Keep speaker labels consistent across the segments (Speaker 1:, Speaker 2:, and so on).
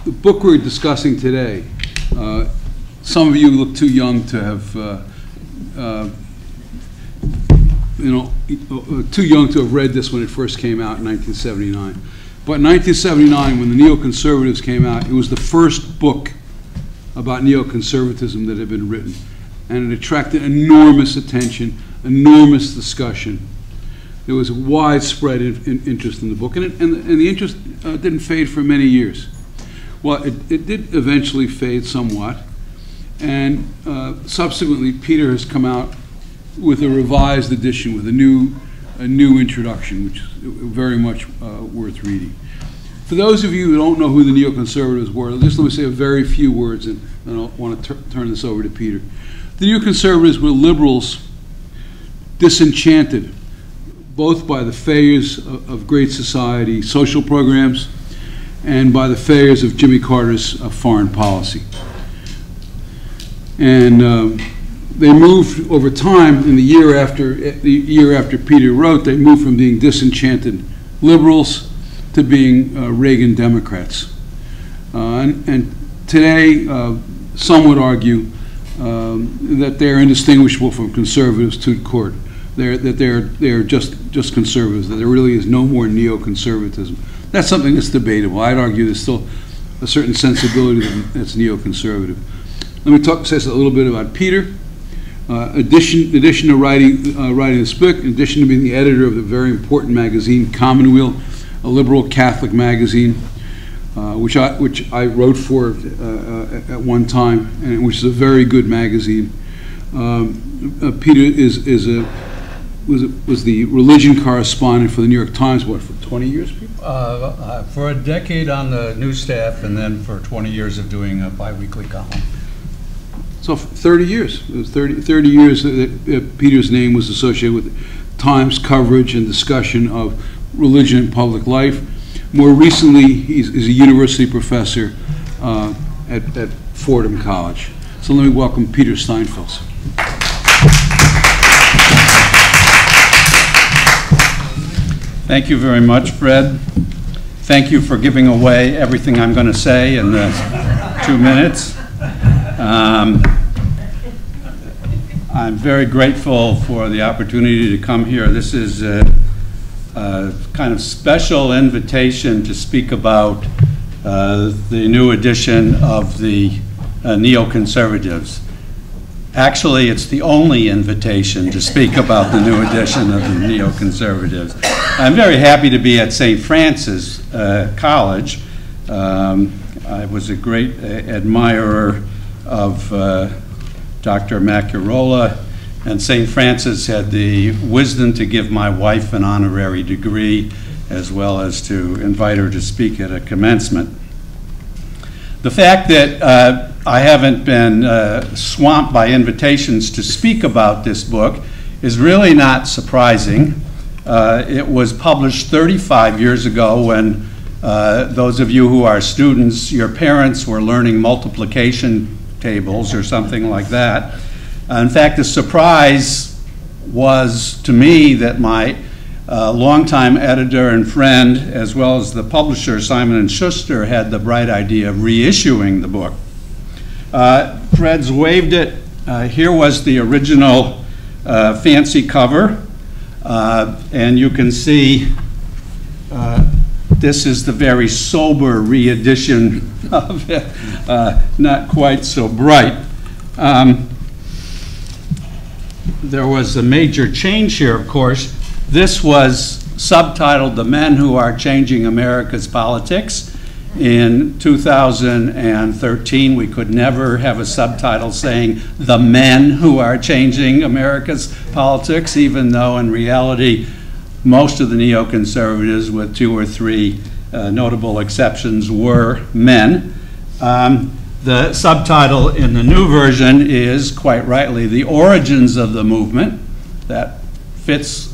Speaker 1: the book we're discussing today, some of you look too young to have, too young to have read this when it first came out in 1979. But in 1979, when the Neoconservatives came out, it was the first book about neoconservatism that had been written. And it attracted enormous attention, enormous discussion. There was widespread interest in the book, and the interest didn't fade for many years. Well, it did eventually fade somewhat, and subsequently Peter has come out with a revised edition with a new introduction, which is very much worth reading. For those of you who don't know who the Neoconservatives were, just let me say a very few words, and I want to turn this over to Peter. The Neoconservatives were liberals disenchanted both by the failures of Great Society social programs and by the failures of Jimmy Carter's foreign policy. And they moved over time, in the year after Peter wrote, they moved from being disenchanted liberals to being Reagan Democrats. And today, some would argue that they're indistinguishable from conservatives to court. They're just conservatives, that there really is no more neoconservatism. That's something that's debatable. I'd argue there's still a certain sensibility that's neoconservative. Let me say a little bit about Peter. In addition to writing this book, in addition to being the editor of the very important magazine Commonweal, a liberal Catholic magazine, which I wrote for at one time, and which is a very good magazine. Peter was the religion correspondent for the New York Times, what, for 20 years, Peter?
Speaker 2: For a decade on the news staff, and then for 20 years of doing a bi-weekly column.
Speaker 1: So 30 years. It was 30 years that Peter's name was associated with Times coverage and discussion of religion in public life. More recently, he's a university professor at Fordham College. So let me welcome Peter Steinfels.
Speaker 2: Thank you very much, Fred. Thank you for giving away everything I'm going to say in the 2 minutes. I'm very grateful for the opportunity to come here. This is a kind of special invitation to speak about the new edition of the Neoconservatives. Actually, it's the only invitation to speak about the new edition of the Neoconservatives. I'm very happy to be at St. Francis College. I was a great admirer of Dr. Macarola, and St. Francis had the wisdom to give my wife an honorary degree, as well as to invite her to speak at a commencement. The fact that I haven't been swamped by invitations to speak about this book is really not surprising. It was published 35 years ago when those of you who are students, your parents were learning multiplication tables or something like that. In fact, the surprise was to me that my longtime editor and friend, as well as the publisher, Simon & Schuster, had the bright idea of reissuing the book. Fred's waved it. Here was the original fancy cover, and you can see this is the very sober re-edition of it, not quite so bright. There was a major change here, of course. This was subtitled "The Men Who Are Changing America's Politics." In 2013, we could never have a subtitle saying "The Men Who Are Changing America's Politics," even though in reality, most of the neoconservatives, with 2 or 3 notable exceptions, were men. The subtitle in the new version is, quite rightly, "The Origins of the Movement." That fits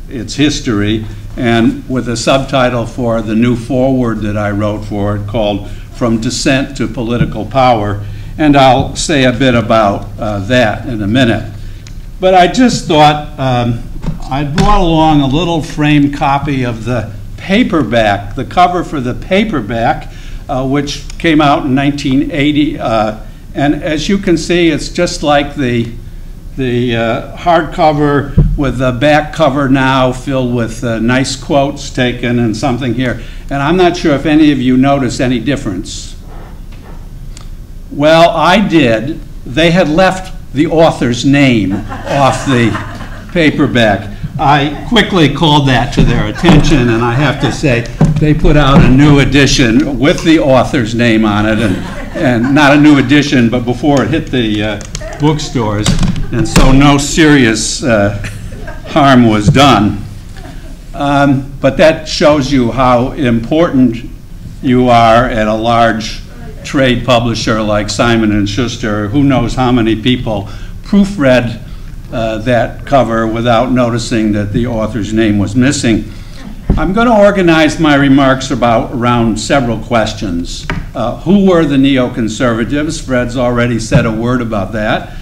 Speaker 2: its history, and with a subtitle for the new foreword that I wrote for it called "From Dissent to Political Power," and I'll say a bit about that in a minute. But I just thought I brought along a little framed copy of the paperback, the cover for the paperback which came out in 1980. And as you can see, it's just like the hardcover with the back cover now filled with nice quotes taken and something here. And I'm not sure if any of you noticed any difference. Well, I did. They had left the author's name off the paperback. I quickly called that to their attention, and I have to say, they put out a new edition with the author's name on it, and not a new edition, but before it hit the bookstores, and so no serious harm was done. But that shows you how important you are at a large trade publisher like Simon & Schuster. Who knows how many people proofread that cover without noticing that the author's name was missing. I'm going to organize my remarks around several questions. Who were the neoconservatives? Fred's already said a word about that.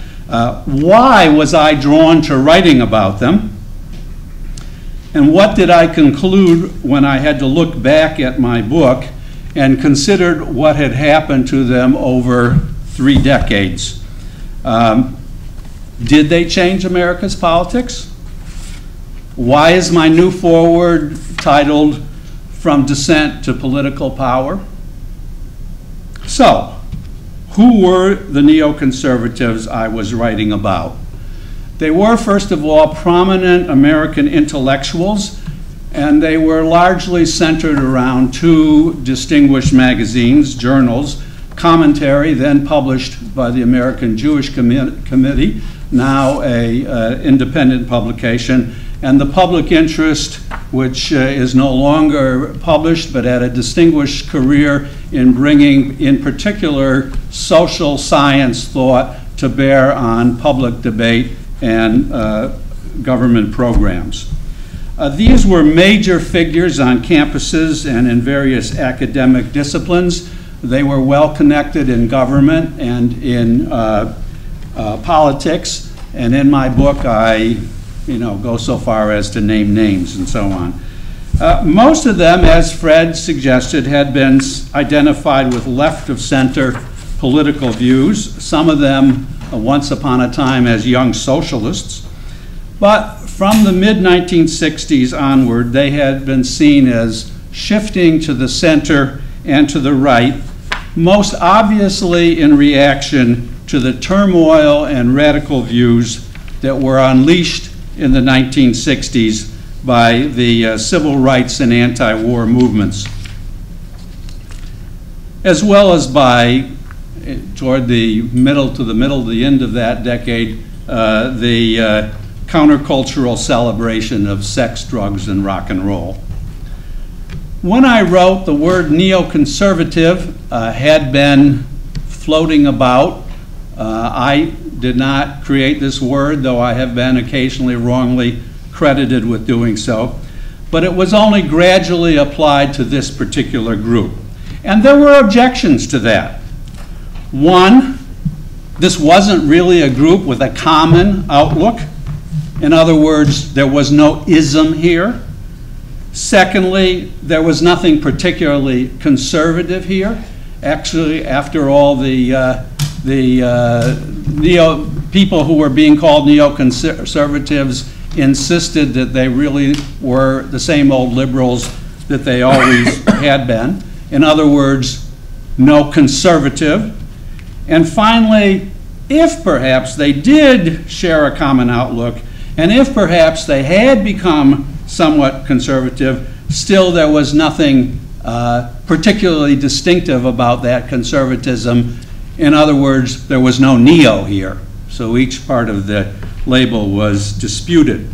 Speaker 2: Why was I drawn to writing about them? And what did I conclude when I had to look back at my book and considered what had happened to them over 3 decades? Did they change America's politics? Why is my new foreword titled From Dissent to Political Power? So, who were the neoconservatives I was writing about? They were, first of all, prominent American intellectuals, and they were largely centered around 2 distinguished magazines, journals, Commentary, then published by the American Jewish Committee, now an independent publication, and The Public Interest, which is no longer published, but had a distinguished career in bringing, in particular, social science thought to bear on public debate and government programs. These were major figures on campuses and in various academic disciplines. They were well connected in government and in politics, and in my book I go so far as to name names and so on. Most of them, as Fred suggested, had been identified with left-of-center political views, some of them once upon a time as young socialists. But from the mid-1960s onward, they had been seen as shifting to the center and to the right, most obviously in reaction to the turmoil and radical views that were unleashed in the 1960s by the civil rights and anti-war movements, as well as by, toward the middle to the end of that decade, the countercultural celebration of sex, drugs, and rock and roll. When I wrote, the word neoconservative had been floating about. I did not create this word, though I have been occasionally wrongly credited with doing so. But it was only gradually applied to this particular group. And there were objections to that. One, this wasn't really a group with a common outlook. In other words, there was no ism here. Secondly, there was nothing particularly conservative here. Actually, after all, the people who were being called neoconservatives insisted that they really were the same old liberals that they always had been. In other words, no conservative. And finally, if perhaps they did share a common outlook, and if perhaps they had become somewhat conservative, still there was nothing particularly distinctive about that conservatism. In other words, there was no neo here. So each part of the label was disputed.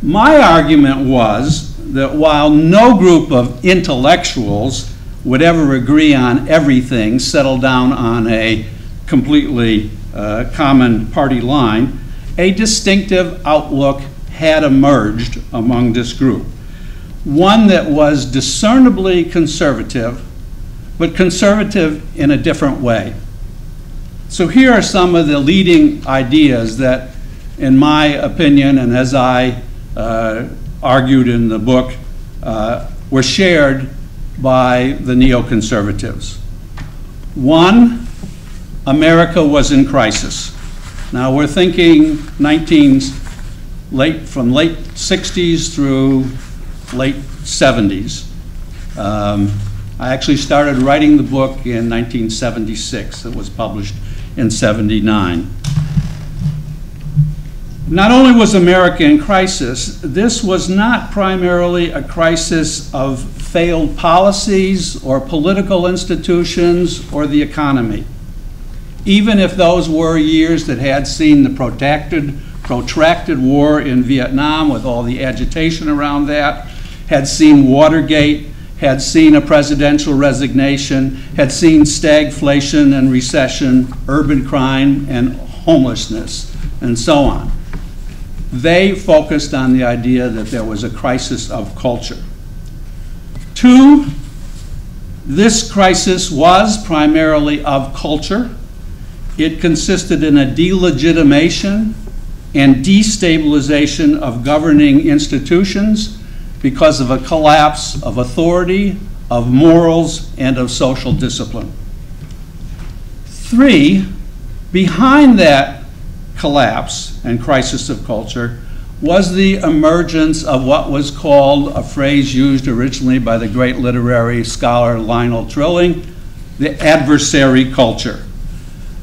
Speaker 2: My argument was that while no group of intellectuals would ever agree on everything, settle down on a completely common party line, a distinctive outlook had emerged among this group. One that was discernibly conservative, but conservative in a different way. So here are some of the leading ideas that, in my opinion, and as I argued in the book, were shared by the neoconservatives. One, America was in crisis. Now we're thinking from late 60s through late 70s. I actually started writing the book in 1976. It was published in 79. Not only was America in crisis, this was not primarily a crisis of failed policies or political institutions or the economy. Even if those were years that had seen the protracted war in Vietnam with all the agitation around that, had seen Watergate, had seen a presidential resignation, had seen stagflation and recession, urban crime and homelessness, and so on. They focused on the idea that there was a crisis of culture. Two, this crisis was primarily of culture. It consisted in a delegitimation and destabilization of governing institutions because of a collapse of authority, of morals, and of social discipline. Three, behind that collapse and crisis of culture was the emergence of what was called, a phrase used originally by the great literary scholar Lionel Trilling, the adversary culture.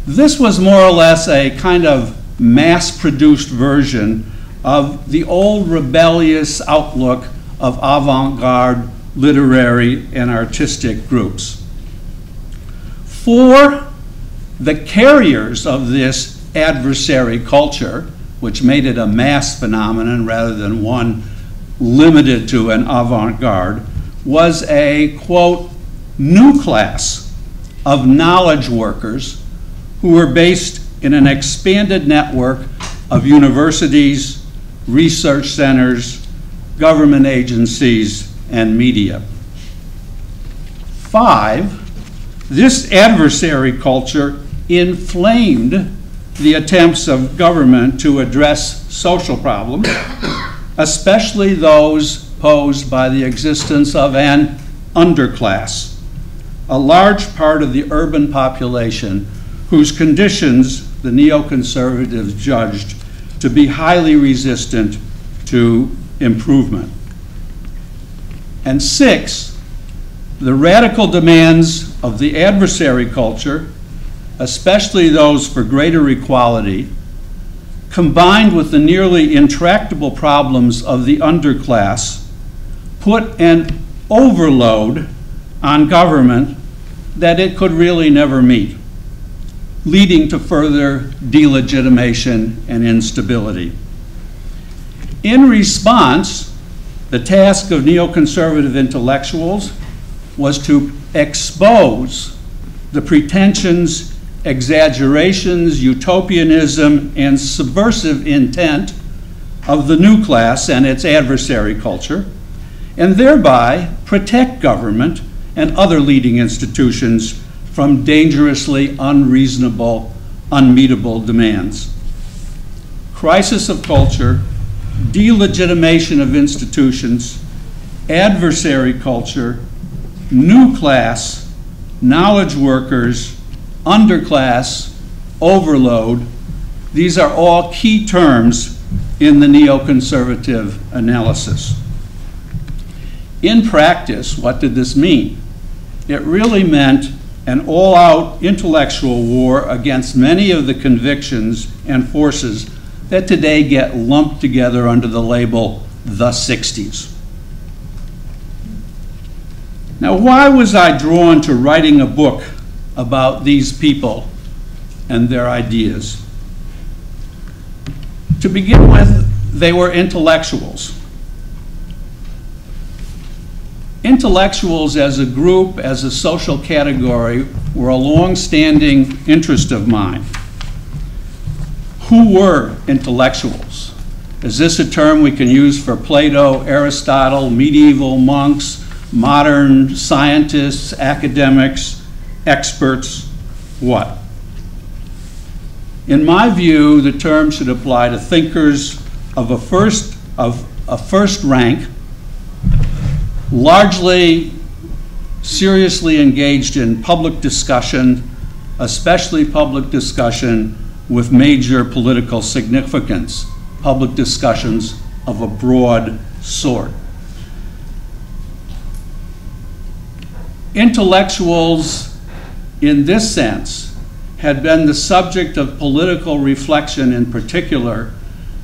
Speaker 2: This was more or less a kind of mass-produced version of the old rebellious outlook of avant-garde literary and artistic groups. Four, the carriers of this adversary culture, which made it a mass phenomenon rather than one limited to an avant-garde, was a, quote, new class of knowledge workers who were based in an expanded network of universities, research centers, government agencies, and media. Five, this adversary culture inflamed the attempts of government to address social problems, especially those posed by the existence of an underclass, a large part of the urban population whose conditions the neoconservatives judged to be highly resistant to improvement. And six, the radical demands of the adversary culture, especially those for greater equality, combined with the nearly intractable problems of the underclass, put an overload on government that it could really never meet, leading to further delegitimation and instability. In response, the task of neoconservative intellectuals was to expose the pretensions, exaggerations, utopianism, and subversive intent of the new class and its adversary culture, and thereby protect government and other leading institutions from dangerously unreasonable, unmeetable demands. Crisis of culture, delegitimation of institutions, adversary culture, new class, knowledge workers, underclass, overload, these are all key terms in the neoconservative analysis. In practice, what did this mean? It really meant an all-out intellectual war against many of the convictions and forces that today get lumped together under the label the 60s. Now, why was I drawn to writing a book about these people and their ideas? To begin with, they were intellectuals. Intellectuals as a group, as a social category, were a long-standing interest of mine. Who were intellectuals? Is this a term we can use for Plato, Aristotle, medieval monks, modern scientists, academics, experts? What? In my view, the term should apply to thinkers of a first rank, largely seriously engaged in public discussion, especially public discussion with major political significance, public discussions of a broad sort. Intellectuals, in this sense, had been the subject of political reflection in particular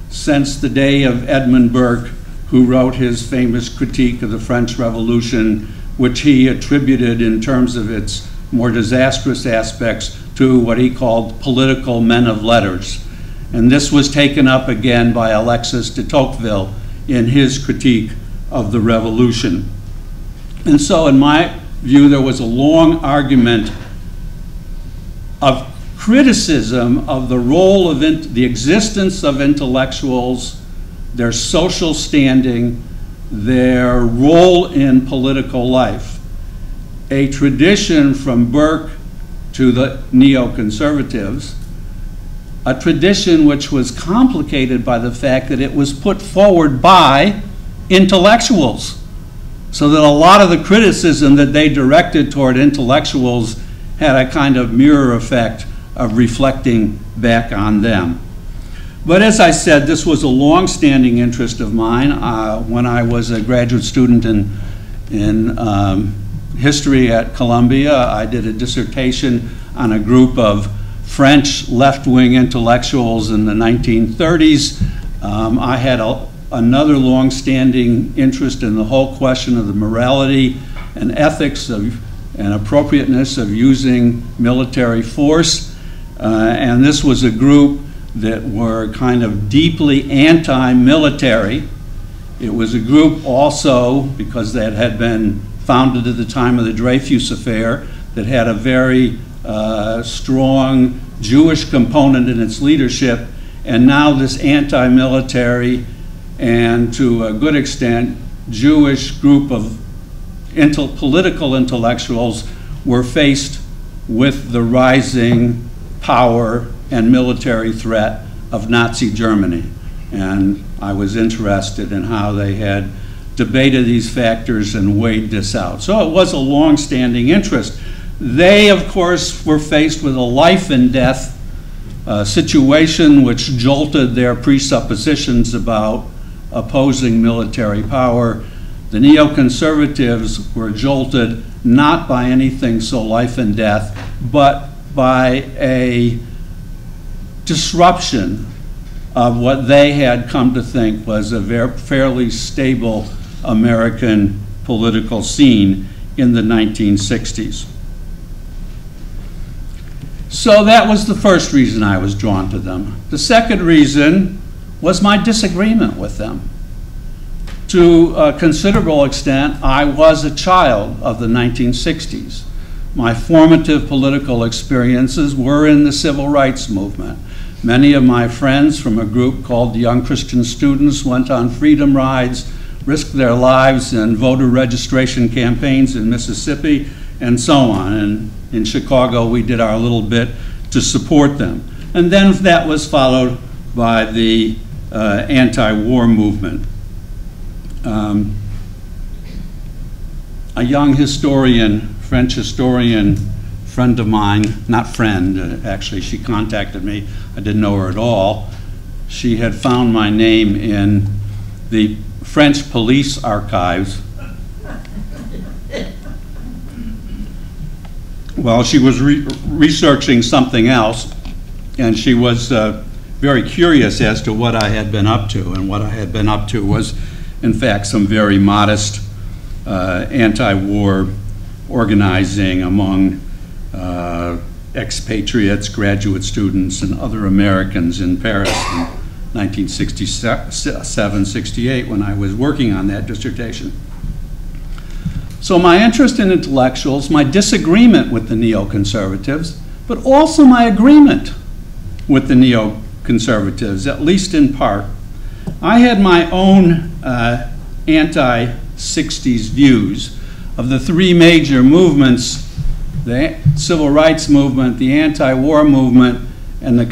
Speaker 2: since the day of Edmund Burke, who wrote his famous critique of the French Revolution, which he attributed in terms of its more disastrous aspects to what he called political men of letters. And this was taken up again by Alexis de Tocqueville in his critique of the Revolution. And so in my view, there was a long argument of criticism of the role of the existence of intellectuals, their social standing, their role in political life. A tradition from Burke to the neoconservatives, a tradition which was complicated by the fact that it was put forward by intellectuals. So that a lot of the criticism that they directed toward intellectuals had a kind of mirror effect of reflecting back on them. But as I said, this was a long-standing interest of mine. When I was a graduate student in history at Columbia, I did a dissertation on a group of French left-wing intellectuals in the 1930s. I had another long-standing interest in the whole question of the morality and ethics and appropriateness of using military force. And this was a group that were kind of deeply anti-military. It was a group also, because that had been founded at the time of the Dreyfus Affair, that had a very strong Jewish component in its leadership. And now this anti-military and to a good extent Jewish group of political intellectuals were faced with the rising power and military threat of Nazi Germany. And I was interested in how they had debated these factors and weighed this out. So it was a long-standing interest. They, of course, were faced with a life and death situation which jolted their presuppositions about opposing military power. The neoconservatives were jolted not by anything so life and death, but by a disruption of what they had come to think was a fairly stable American political scene in the 1960s. So that was the first reason I was drawn to them. The second reason was my disagreement with them. To a considerable extent, I was a child of the 1960s. My formative political experiences were in the civil rights movement. Many of my friends from a group called the Young Christian Students went on freedom rides, risked their lives in voter registration campaigns in Mississippi, and so on. And in Chicago, we did our little bit to support them. And then that was followed by the anti-war movement. A young historian, French historian, friend of mine, not friend, actually, she contacted me. I didn't know her at all. She had found my name in the French police archives. Well, she was researching something else, and she was very curious as to what I had been up to. And what I had been up to was, in fact, some very modest anti-war organizing among expatriates, graduate students, and other Americans in Paris in 1967-68 when I was working on that dissertation. So my interest in intellectuals, my disagreement with the neoconservatives, but also my agreement with the neoconservatives, at least in part. I had my own anti-60s views of the three major movements: the civil rights movement, the anti-war movement, and the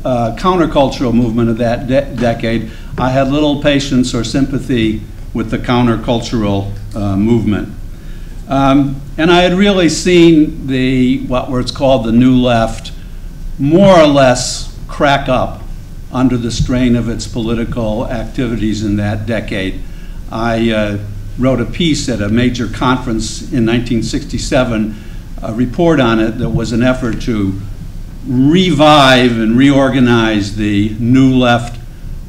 Speaker 2: countercultural movement of that decade. I had little patience or sympathy with the countercultural movement. And I had really seen what was called the New Left more or less crack up under the strain of its political activities in that decade. I wrote a piece at a major conference in 1967, a report on it that was an effort to revive and reorganize the New Left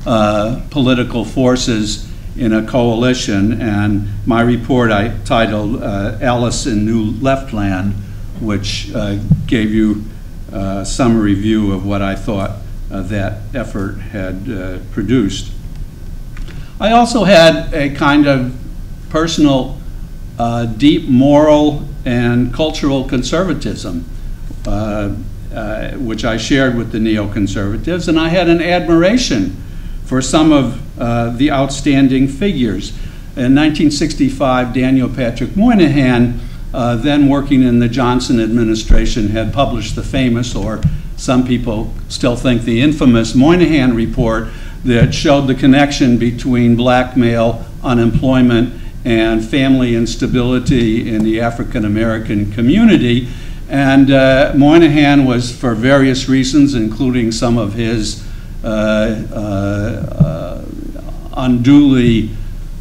Speaker 2: political forces in a coalition, and my report I titled Alice in New Leftland, which gave you a summary view of what I thought that effort had produced. I also had a kind of personal, deep moral and cultural conservatism, which I shared with the neoconservatives, and I had an admiration for some of the outstanding figures. In 1965, Daniel Patrick Moynihan, then working in the Johnson administration, had published the famous, or some people still think the infamous, Moynihan report that showed the connection between blackmail, unemployment, and family instability in the African American community. And Moynihan was, for various reasons, including some of his unduly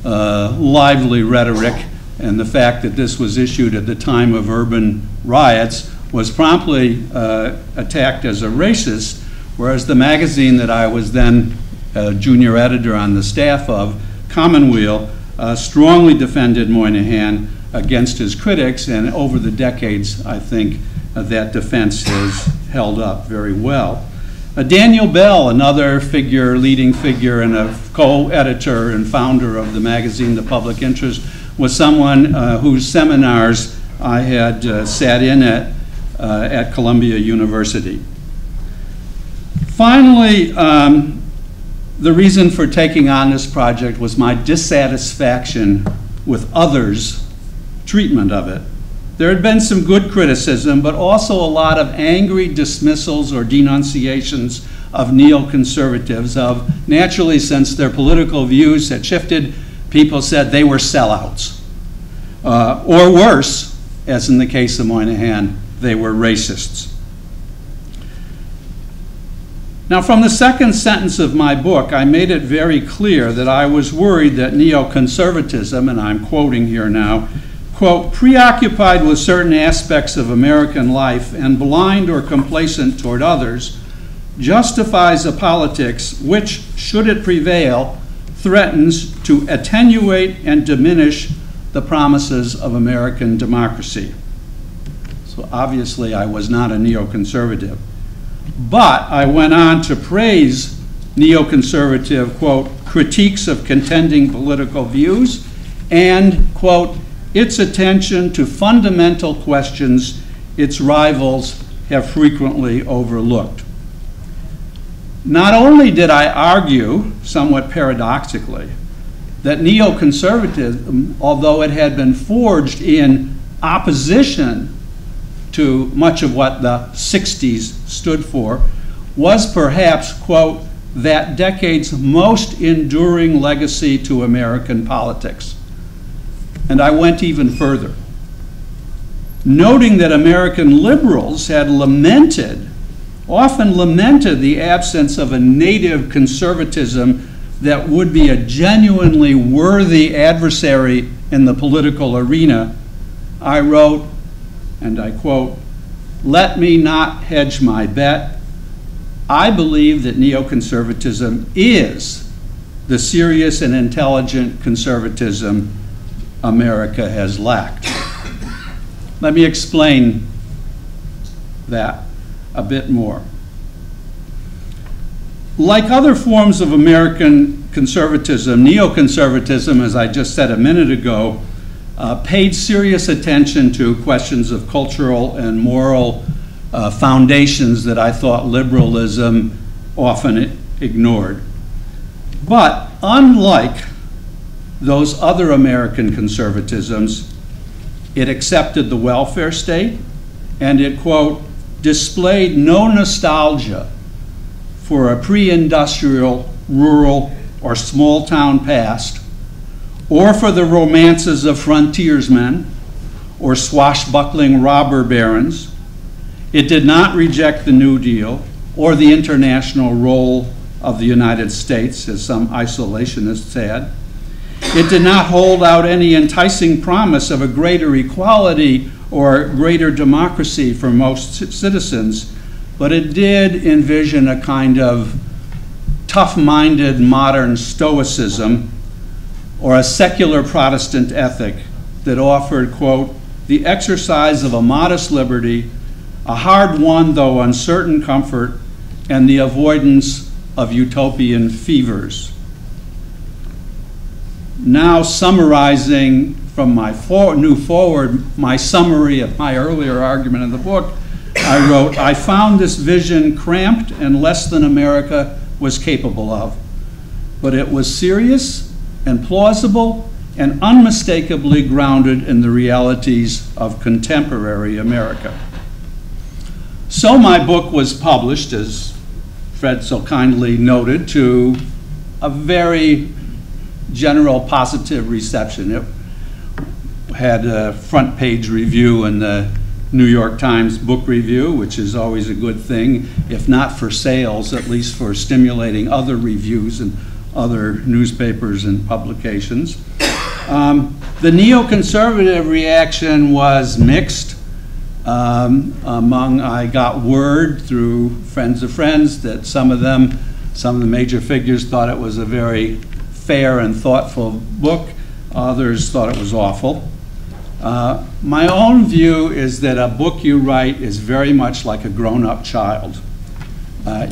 Speaker 2: lively rhetoric and the fact that this was issued at the time of urban riots, was promptly attacked as a racist, whereas the magazine that I was then a junior editor on the staff of, Commonweal, strongly defended Moynihan against his critics, and over the decades, I think that defense has held up very well. Daniel Bell, another figure, leading figure and a co-editor and founder of the magazine The Public Interest, was someone whose seminars I had sat in at Columbia University. Finally, the reason for taking on this project was my dissatisfaction with others' treatment of it. There had been some good criticism, but also a lot of angry dismissals or denunciations of neoconservatives, naturally, since their political views had shifted, people said they were sellouts. Or worse, as in the case of Moynihan, they were racists. Now, from the second sentence of my book, I made it very clear that I was worried that neoconservatism, and I'm quoting here now, quote, preoccupied with certain aspects of American life and blind or complacent toward others, justifies a politics which, should it prevail, threatens to attenuate and diminish the promises of American democracy. So obviously I was not a neoconservative. But I went on to praise neoconservative, quote, critiques of contending political views and, quote, its attention to fundamental questions its rivals have frequently overlooked. Not only did I argue, somewhat paradoxically, that neoconservatism, although it had been forged in opposition to much of what the 60s stood for, was perhaps, quote, that decade's most enduring legacy to American politics. And I went even further, noting that American liberals had often lamented the absence of a native conservatism that would be a genuinely worthy adversary in the political arena. I wrote, and I quote, let me not hedge my bet. I believe that neoconservatism is the serious and intelligent conservatism America has lacked. Let me explain that a bit more. Like other forms of American conservatism, neoconservatism, as I just said a minute ago, paid serious attention to questions of cultural and moral foundations that I thought liberalism often ignored. But unlike those other American conservatisms, it accepted the welfare state, and it, quote, displayed no nostalgia for a pre-industrial, rural, or small-town past, or for the romances of frontiersmen, or swashbuckling robber barons. It did not reject the New Deal or the international role of the United States, as some isolationists had. It did not hold out any enticing promise of a greater equality or greater democracy for most citizens, but it did envision a kind of tough-minded modern stoicism or a secular Protestant ethic that offered, quote, the exercise of a modest liberty, a hard-won though uncertain comfort, and the avoidance of utopian fevers. Now summarizing from my new forward, my summary of my earlier argument in the book, I wrote, I found this vision cramped and less than America was capable of, but it was serious and plausible and unmistakably grounded in the realities of contemporary America. So my book was published, as Fred so kindly noted, to a very general positive reception. It had a front page review in the New York Times Book Review, which is always a good thing, if not for sales, at least for stimulating other reviews in other newspapers and publications. The neoconservative reaction was mixed. I got word through friends of friends that some of the major figures thought it was a very fair and thoughtful book. Others thought it was awful. My own view is that a book you write is very much like a grown-up child.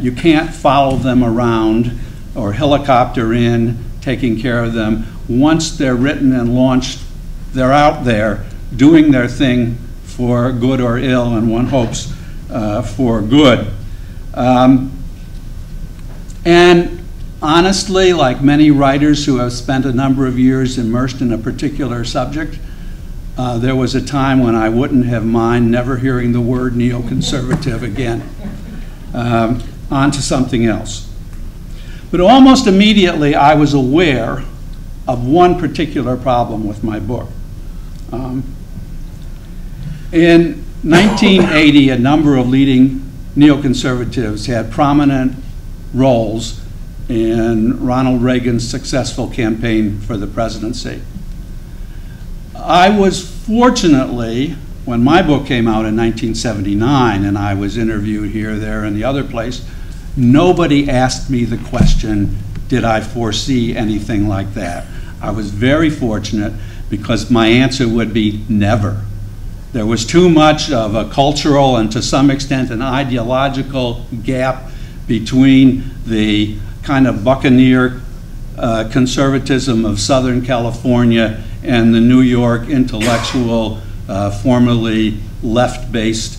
Speaker 2: You can't follow them around or helicopter in, taking care of them. Once they're written and launched, they're out there doing their thing for good or ill, and one hopes for good. And honestly, like many writers who have spent a number of years immersed in a particular subject, there was a time when I wouldn't have minded never hearing the word neoconservative again. On to something else. But almost immediately I was aware of one particular problem with my book. In 1980, a number of leading neoconservatives had prominent roles in Ronald Reagan's successful campaign for the presidency. I was fortunately, when my book came out in 1979 and I was interviewed here, there, and the other place, nobody asked me the question, did I foresee anything like that? I was very fortunate because my answer would be never. There was too much of a cultural and to some extent an ideological gap between the kind of buccaneer conservatism of Southern California and the New York intellectual, formerly left-based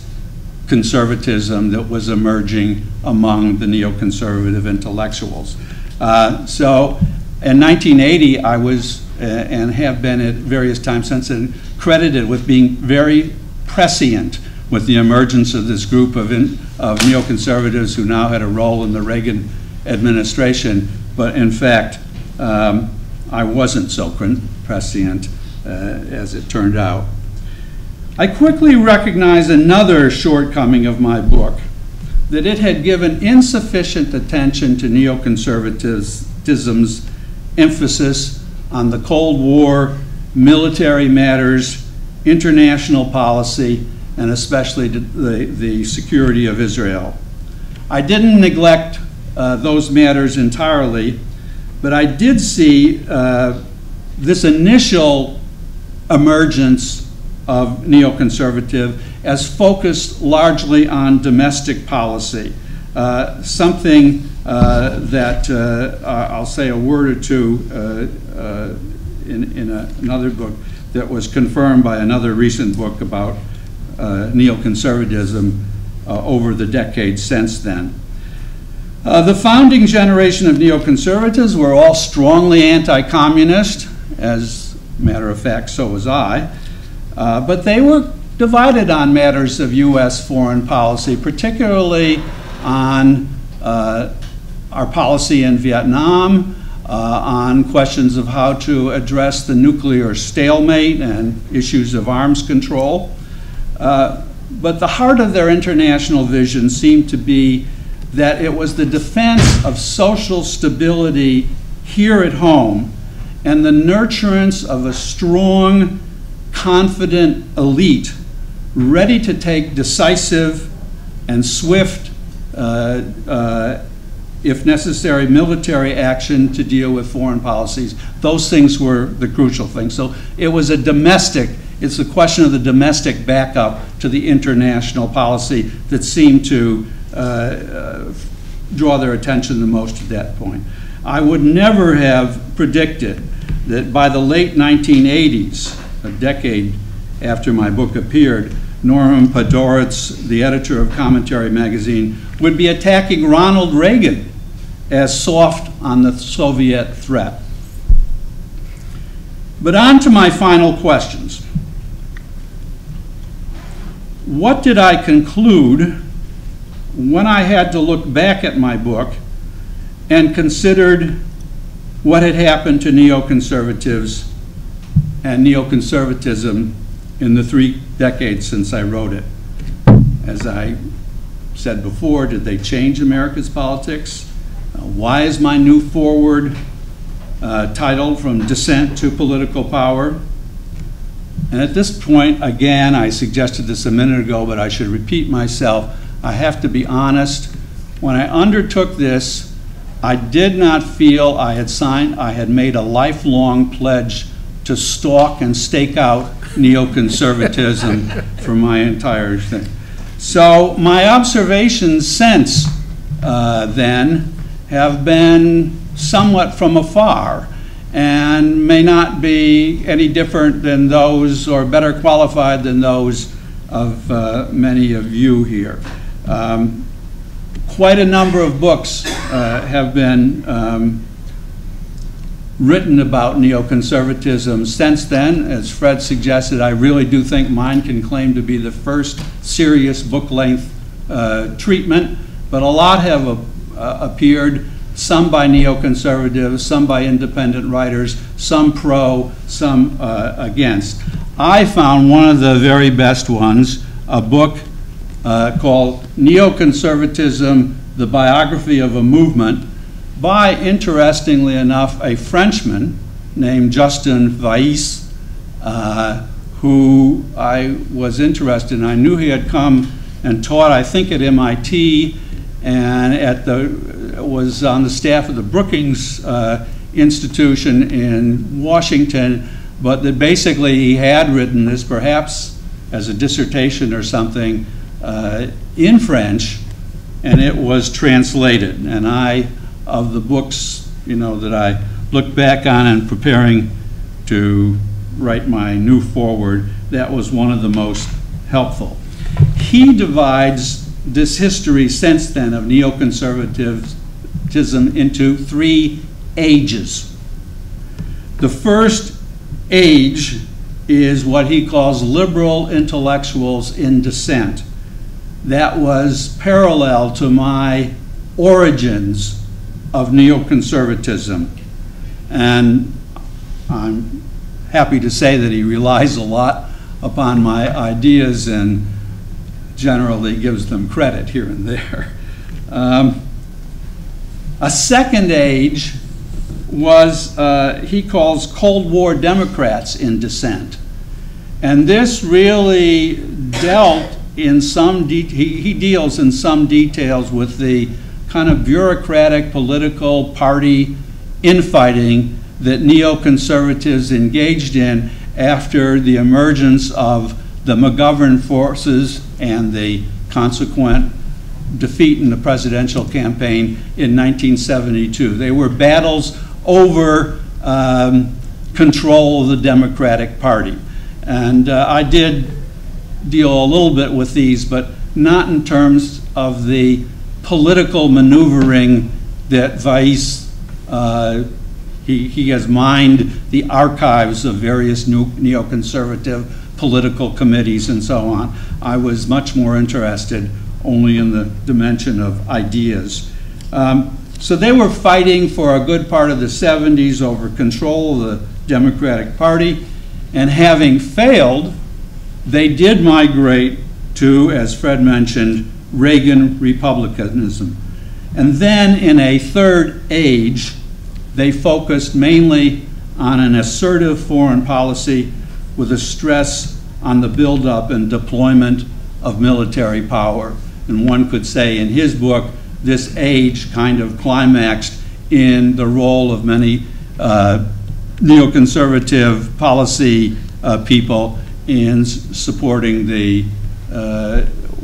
Speaker 2: conservatism that was emerging among the neoconservative intellectuals. So in 1980, I was, and have been at various times since then, credited with being very prescient with the emergence of this group of neoconservatives who now had a role in the Reagan administration. But in fact, I wasn't so prescient as it turned out. I quickly recognized another shortcoming of my book, that it had given insufficient attention to neoconservatism's emphasis on the Cold War, military matters, international policy, and especially the security of Israel. I didn't neglect those matters entirely, but I did see this initial emergence of neoconservative as focused largely on domestic policy, something that I'll say a word or two in another book that was confirmed by another recent book about neoconservatism over the decades since then. The founding generation of neoconservatives were all strongly anti-communist. As a matter of fact, so was I. But they were divided on matters of U.S. foreign policy, particularly on our policy in Vietnam, on questions of how to address the nuclear stalemate and issues of arms control. But the heart of their international vision seemed to be that it was the defense of social stability here at home and the nurturance of a strong, confident elite ready to take decisive and swift, if necessary, military action to deal with foreign policies. Those things were the crucial things. So it was a domestic, it's the question of the domestic backup to the international policy that seemed to draw their attention the most at that point. I would never have predicted that by the late 1980s, a decade after my book appeared, Norman Podhoretz, the editor of Commentary magazine, would be attacking Ronald Reagan as soft on the Soviet threat. But on to my final questions. What did I conclude when I had to look back at my book and considered what had happened to neoconservatives and neoconservatism in the 3 decades since I wrote it? As I said before, did they change America's politics? Why is my new foreword titled From Dissent to Political Power? And at this point, again, I suggested this a minute ago, but I should repeat myself. I have to be honest. When I undertook this, I did not feel I had made a lifelong pledge to stalk and stake out neoconservatism for my entire thing. So my observations since then have been somewhat from afar and may not be any different than those or better qualified than those of many of you here. Quite a number of books have been written about neoconservatism since then. As Fred suggested, I really do think mine can claim to be the first serious book-length treatment, but a lot have appeared, some by neoconservatives, some by independent writers, some pro, some against. I found one of the very best ones, a book called Neoconservatism, The Biography of a Movement, by, interestingly enough, a Frenchman named Justin Weiss, who I was interested in. I knew he had come and taught, I think, at MIT, and was on the staff of the Brookings Institution in Washington, but that basically he had written this, perhaps as a dissertation or something, in French, and it was translated. And of the books, that I look back on in preparing to write my new foreword, that was one of the most helpful. He divides this history since then of neoconservatism into 3 ages. The first age is what he calls liberal intellectuals in dissent. That was parallel to my origins of neoconservatism. And I'm happy to say that he relies a lot upon my ideas and generally gives them credit here and there. A second age was, he calls Cold War Democrats in dissent. And this really dealt in some, he deals in some details with the kind of bureaucratic political party infighting that neoconservatives engaged in after the emergence of the McGovern forces and the consequent defeat in the presidential campaign in 1972. They were battles over control of the Democratic Party. And I did deal a little bit with these, but not in terms of the political maneuvering that Weiss, he has mined the archives of various neoconservative political committees and so on. I was much more interested only in the dimension of ideas. So they were fighting for a good part of the 70s over control of the Democratic Party, and having failed, they did migrate to, as Fred mentioned, Reagan republicanism. And then in a third age, they focused mainly on an assertive foreign policy with a stress on the buildup and deployment of military power. And one could say in his book, this age kind of climaxed in the role of many neoconservative policy people in supporting the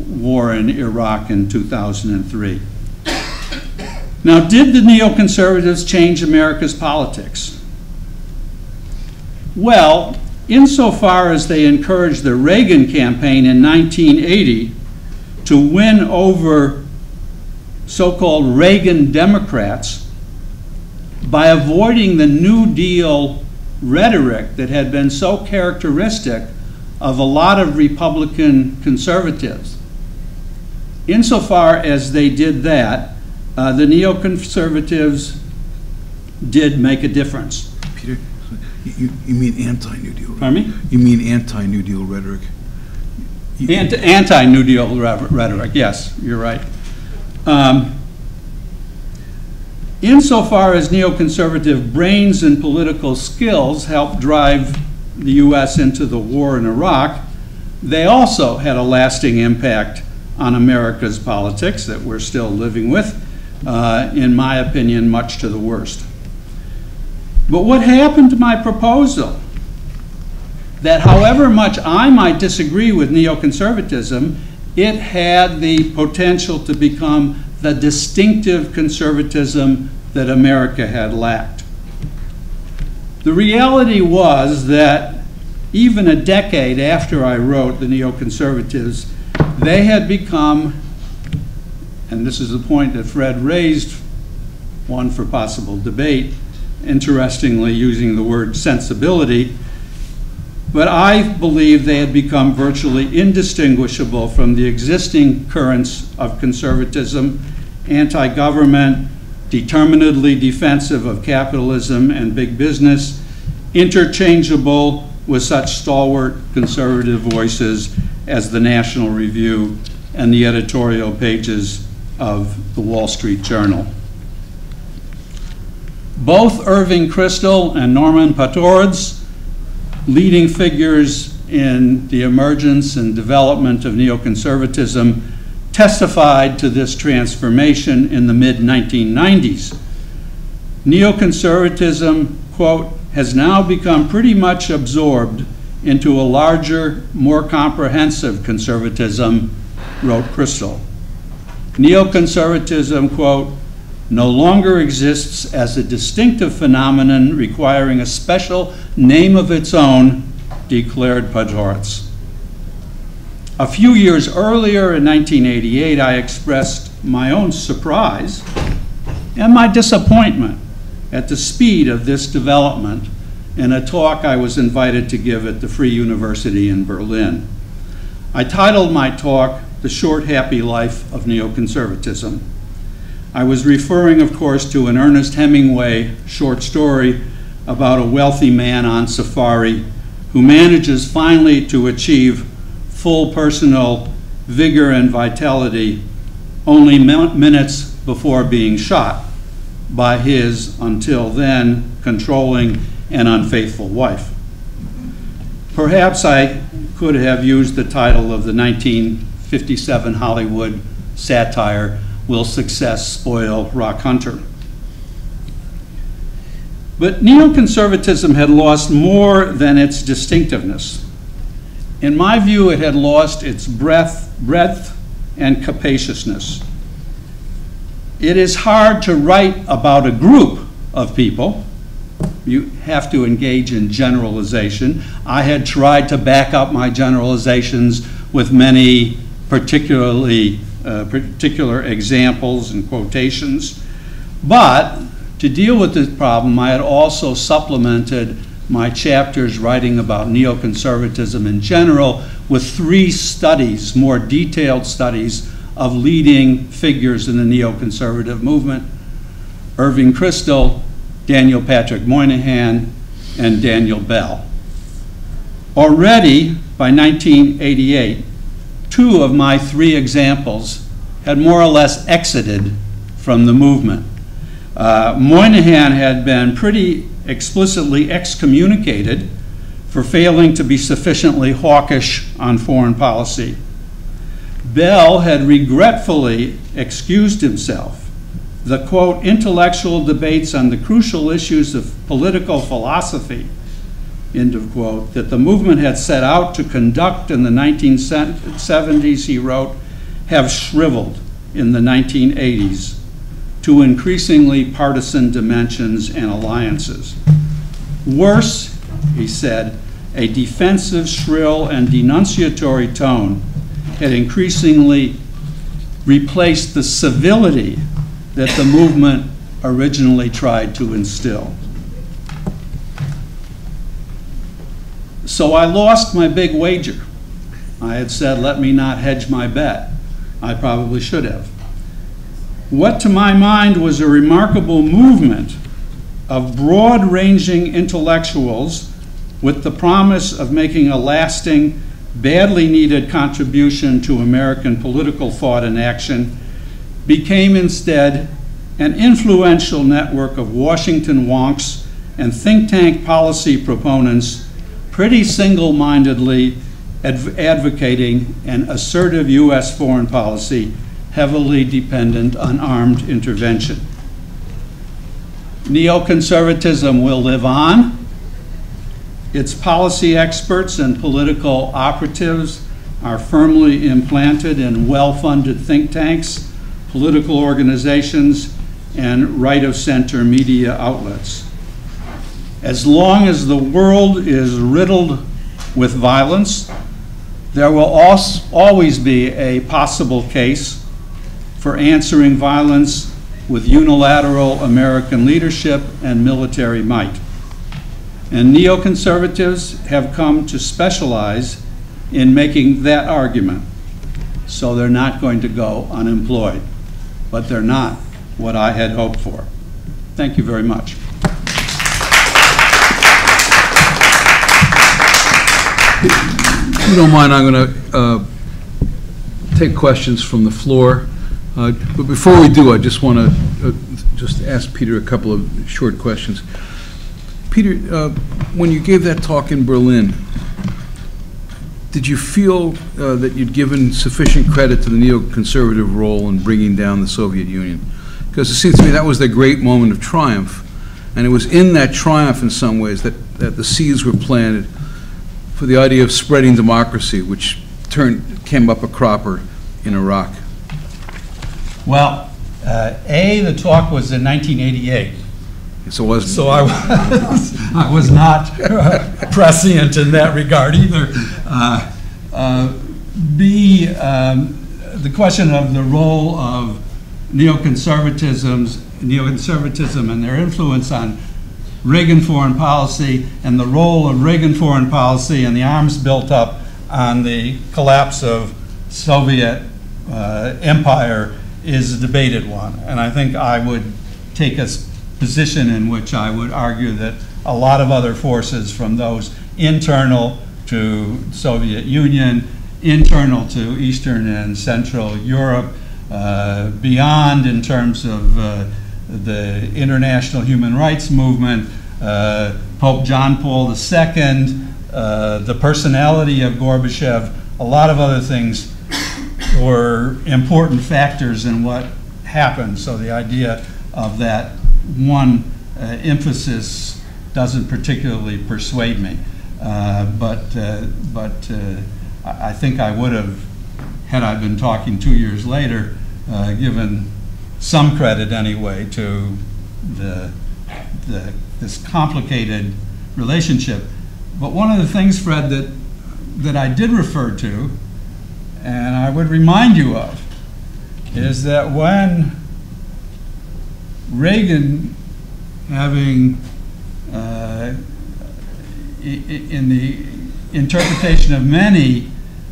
Speaker 2: war in Iraq in 2003. Now, did the neoconservatives change America's politics? Well, insofar as they encouraged the Reagan campaign in 1980 to win over so-called Reagan Democrats by avoiding the New Deal rhetoric that had been so characteristic of a lot of Republican conservatives. Insofar as they did that, the neoconservatives did make a difference.
Speaker 3: Peter, you mean anti-New Deal, right?
Speaker 2: Pardon me?
Speaker 3: You mean anti-New Deal rhetoric?
Speaker 2: Anti-New Deal rhetoric, yes, you're right. Insofar as neoconservative brains and political skills helped drive the U.S. into the war in Iraq, they also had a lasting impact on America's politics that we're still living with, in my opinion, much to the worst. But what happened to my proposal? That however much I might disagree with neoconservatism, it had the potential to become the distinctive conservatism that America had lacked. The reality was that even a decade after I wrote The Neoconservatives, they had become, and this is the point that Fred raised, one for possible debate, interestingly using the word sensibility, but I believe they had become virtually indistinguishable from the existing currents of conservatism, anti-government, determinedly defensive of capitalism and big business, interchangeable with such stalwart conservative voices as the National Review and the editorial pages of the Wall Street Journal. Both Irving Kristol and Norman Patord's, leading figures in the emergence and development of neoconservatism, testified to this transformation in the mid-1990s. Neoconservatism, quote, has now become pretty much absorbed into a larger, more comprehensive conservatism, wrote Kristol. Neoconservatism, quote, no longer exists as a distinctive phenomenon requiring a special name of its own, declared Podhoretz. A few years earlier, in 1988, I expressed my own surprise and my disappointment at the speed of this development in a talk I was invited to give at the Free University in Berlin. I titled my talk, The Short Happy Life of Neoconservatism. I was referring, of course, to an Ernest Hemingway short story about a wealthy man on safari who manages finally to achieve full personal vigor and vitality only minutes before being shot by his, until then, controlling and unfaithful wife. Perhaps I could have used the title of the 1957 Hollywood satire, Will Success Spoil Rock Hunter? But neoconservatism had lost more than its distinctiveness. In my view, it had lost its breadth and capaciousness. It is hard to write about a group of people. You have to engage in generalization. I had tried to back up my generalizations with many particular examples and quotations. But to deal with this problem, I had also supplemented my chapters writing about neoconservatism in general with 3 studies, more detailed studies, of leading figures in the neoconservative movement. Irving Kristol, Daniel Patrick Moynihan, and Daniel Bell. Already, by 1988, 2 of my 3 examples had more or less exited from the movement. Moynihan had been pretty explicitly excommunicated for failing to be sufficiently hawkish on foreign policy. Bell had regretfully excused himself. The, quote, intellectual debates on the crucial issues of political philosophy, end of quote, that the movement had set out to conduct in the 1970s, he wrote, have shriveled in the 1980s to increasingly partisan dimensions and alliances. Worse, he said, a defensive, shrill, and denunciatory tone had increasingly replaced the civility that the movement originally tried to instill. So I lost my big wager. I had said, let me not hedge my bet. I probably should have. What to my mind was a remarkable movement of broad-ranging intellectuals with the promise of making a lasting, badly needed contribution to American political thought and action became instead an influential network of Washington wonks and think tank policy proponents pretty single-mindedly advocating an assertive U.S. foreign policy heavily dependent on armed intervention. Neoconservatism will live on. Its policy experts and political operatives are firmly implanted in well-funded think tanks, political organizations, and right-of-center media outlets. As long as the world is riddled with violence, there will always be a possible case for answering violence with unilateral American leadership and military might. And neoconservatives have come to specialize in making that argument, so they're not going to go unemployed. But they're not what I had hoped for. Thank you very much.
Speaker 1: If you don't mind, I'm going to take questions from the floor. But before we do, I just want to just ask Peter a couple of short questions. Peter, when you gave that talk in Berlin, did you feel that you'd given sufficient credit to the neoconservative role in bringing down the Soviet Union? Because it seems to me that was the great moment of triumph, and it was in that triumph in some ways that the seeds were planted for the idea of spreading democracy, which came up a cropper in Iraq.
Speaker 2: Well, the talk was in 1988.
Speaker 1: So, wasn't
Speaker 2: so I was not prescient in that regard either. The question of the role of neoconservatism and their influence on Reagan foreign policy, and the role of Reagan foreign policy and the arms built up on the collapse of Soviet empire is a debated one. And I think I would take a position in which I would argue that a lot of other forces, from those internal to Soviet Union, internal to Eastern and Central Europe, beyond in terms of the international human rights movement, Pope John Paul II, the personality of Gorbachev, a lot of other things were important factors in what happened. So the idea of that one emphasis doesn't particularly persuade me. But I think I would have, had I been talking 2 years later, given some credit anyway to this complicated relationship. But one of the things, Fred, that I did refer to, and I would remind you of, is that when Reagan, having, in the interpretation of many,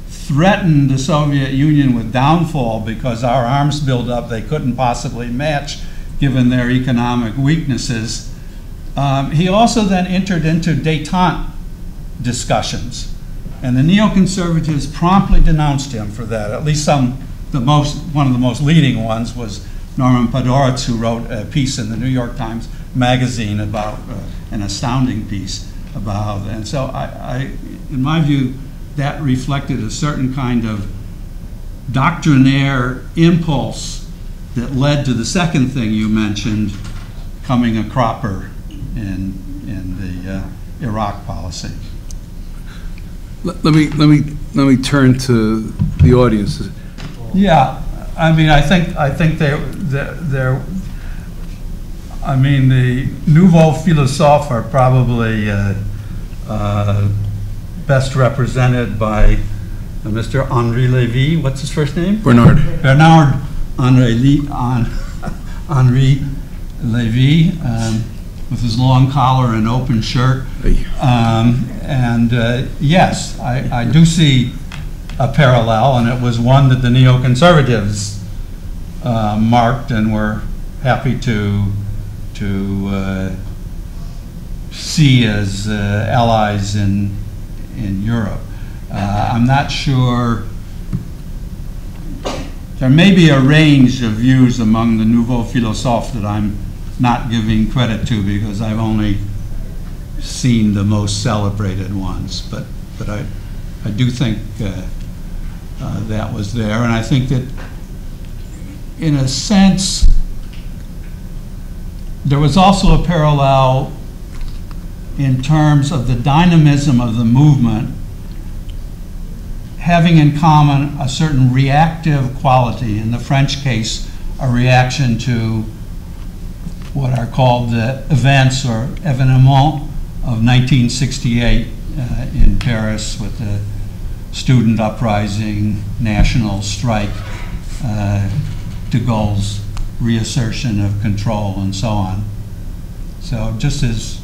Speaker 2: threatened the Soviet Union with downfall because our arms buildup they couldn't possibly match given their economic weaknesses. He also then entered into détente discussions, and the neoconservatives promptly denounced him for that. At least one of the most leading ones was Norman Podhoretz, who wrote a piece in the New York Times Magazine about an astounding piece about. And so, in my view, that reflected a certain kind of doctrinaire impulse that led to the second thing you mentioned, coming a cropper in the Iraq policy.
Speaker 3: Let me turn to the audience.
Speaker 2: Yeah, I mean, I think I mean, the nouveau philosophes are probably best represented by Mr. Henri Lévy. What's his first name?
Speaker 3: Bernard
Speaker 2: Henri Lévy, with his long collar and open shirt. Yes, I do see a parallel, and it was one that the neoconservatives marked and were happy to see as allies in Europe. I'm not sure. There may be a range of views among the nouveau philosophes that I'm not giving credit to because I've only seen the most celebrated ones. But I do think that was there, and I think that in a sense there was also a parallel in terms of the dynamism of the movement having in common a certain reactive quality. In the French case, a reaction to what are called the events or événements of 1968 in Paris, with the student uprising, national strike, de Gaulle's reassertion of control, and so on. So just as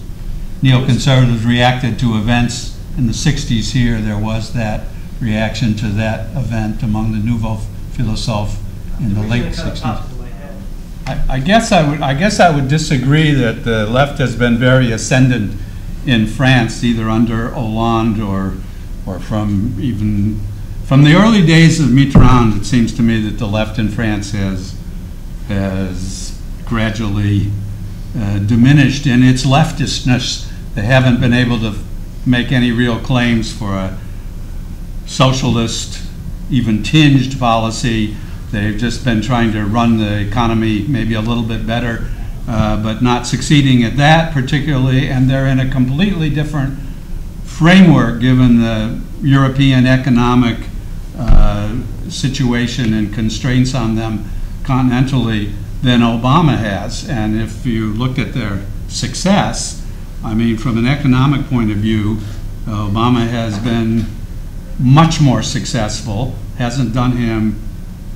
Speaker 2: neoconservatives reacted to events in the 60s here, there was that reaction to that event among the nouveau philosophes in the late 60s. I guess I would disagree that the left has been very ascendant in France, either under Hollande or from the early days of Mitterrand. It seems to me that the left in France has gradually diminished in its leftistness. They haven't been able to make any real claims for a socialist, even tinged policy. They've just been trying to run the economy maybe a little bit better, but not succeeding at that particularly, and they're in a completely different framework given the European economic situation and constraints on them continentally than Obama has. And if you look at their success, I mean, from an economic point of view, Obama has been much more successful, hasn't done him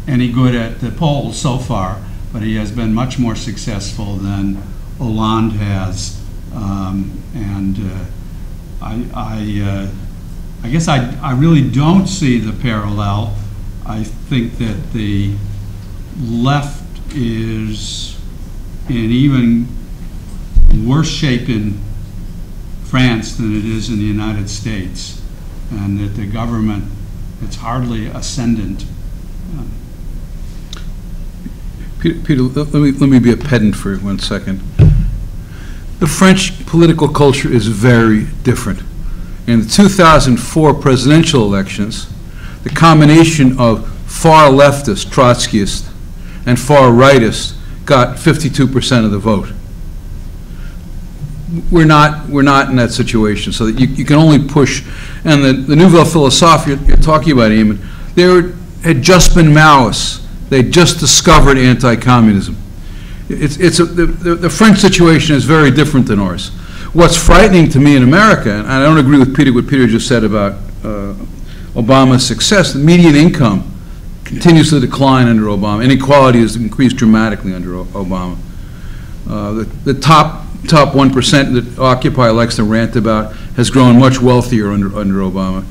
Speaker 2: any good at the polls so far, but he has been much more successful than Hollande has. I guess I really don't see the parallel. I think that the left is in even worse shape in France than it is in the United States, and that the government, it's hardly ascendant.
Speaker 3: Peter, let me be a pedant for 1 second. The French political culture is very different. In the 2004 presidential elections, the combination of far leftist Trotskyists and far rightists got 52% of the vote. We're not in that situation, so that you can only push. And the Nouvelle Philosophie you're talking about, Eamon, they had just been Maoists. They just discovered anti-communism. The French situation is very different than ours. What's frightening to me in America, and I don't agree with what Peter just said about Obama's success, the median income continues to decline under Obama. Inequality has increased dramatically under Obama. The top 1% that Occupy likes to rant about has grown much wealthier under Obama.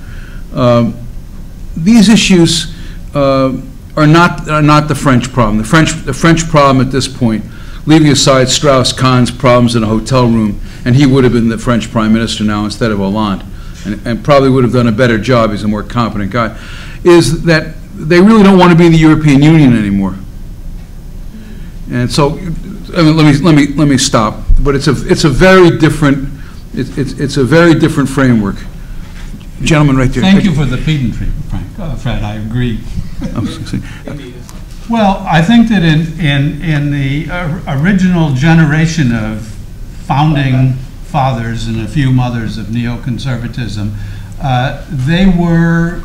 Speaker 3: These issues are not the French problem. The French problem at this point leaving aside Strauss-Kahn's problems in a hotel room, and he would have been the French prime minister now instead of Hollande, and probably would have done a better job. He's a more competent guy, is that they really don't want to be in the European Union anymore. And so, I mean, let me stop. But it's a very different framework. Gentleman right there.
Speaker 2: Thank you for the pedantry, Fred. I agree. Well, I think that in the original generation of founding fathers and a few mothers of neoconservatism, they were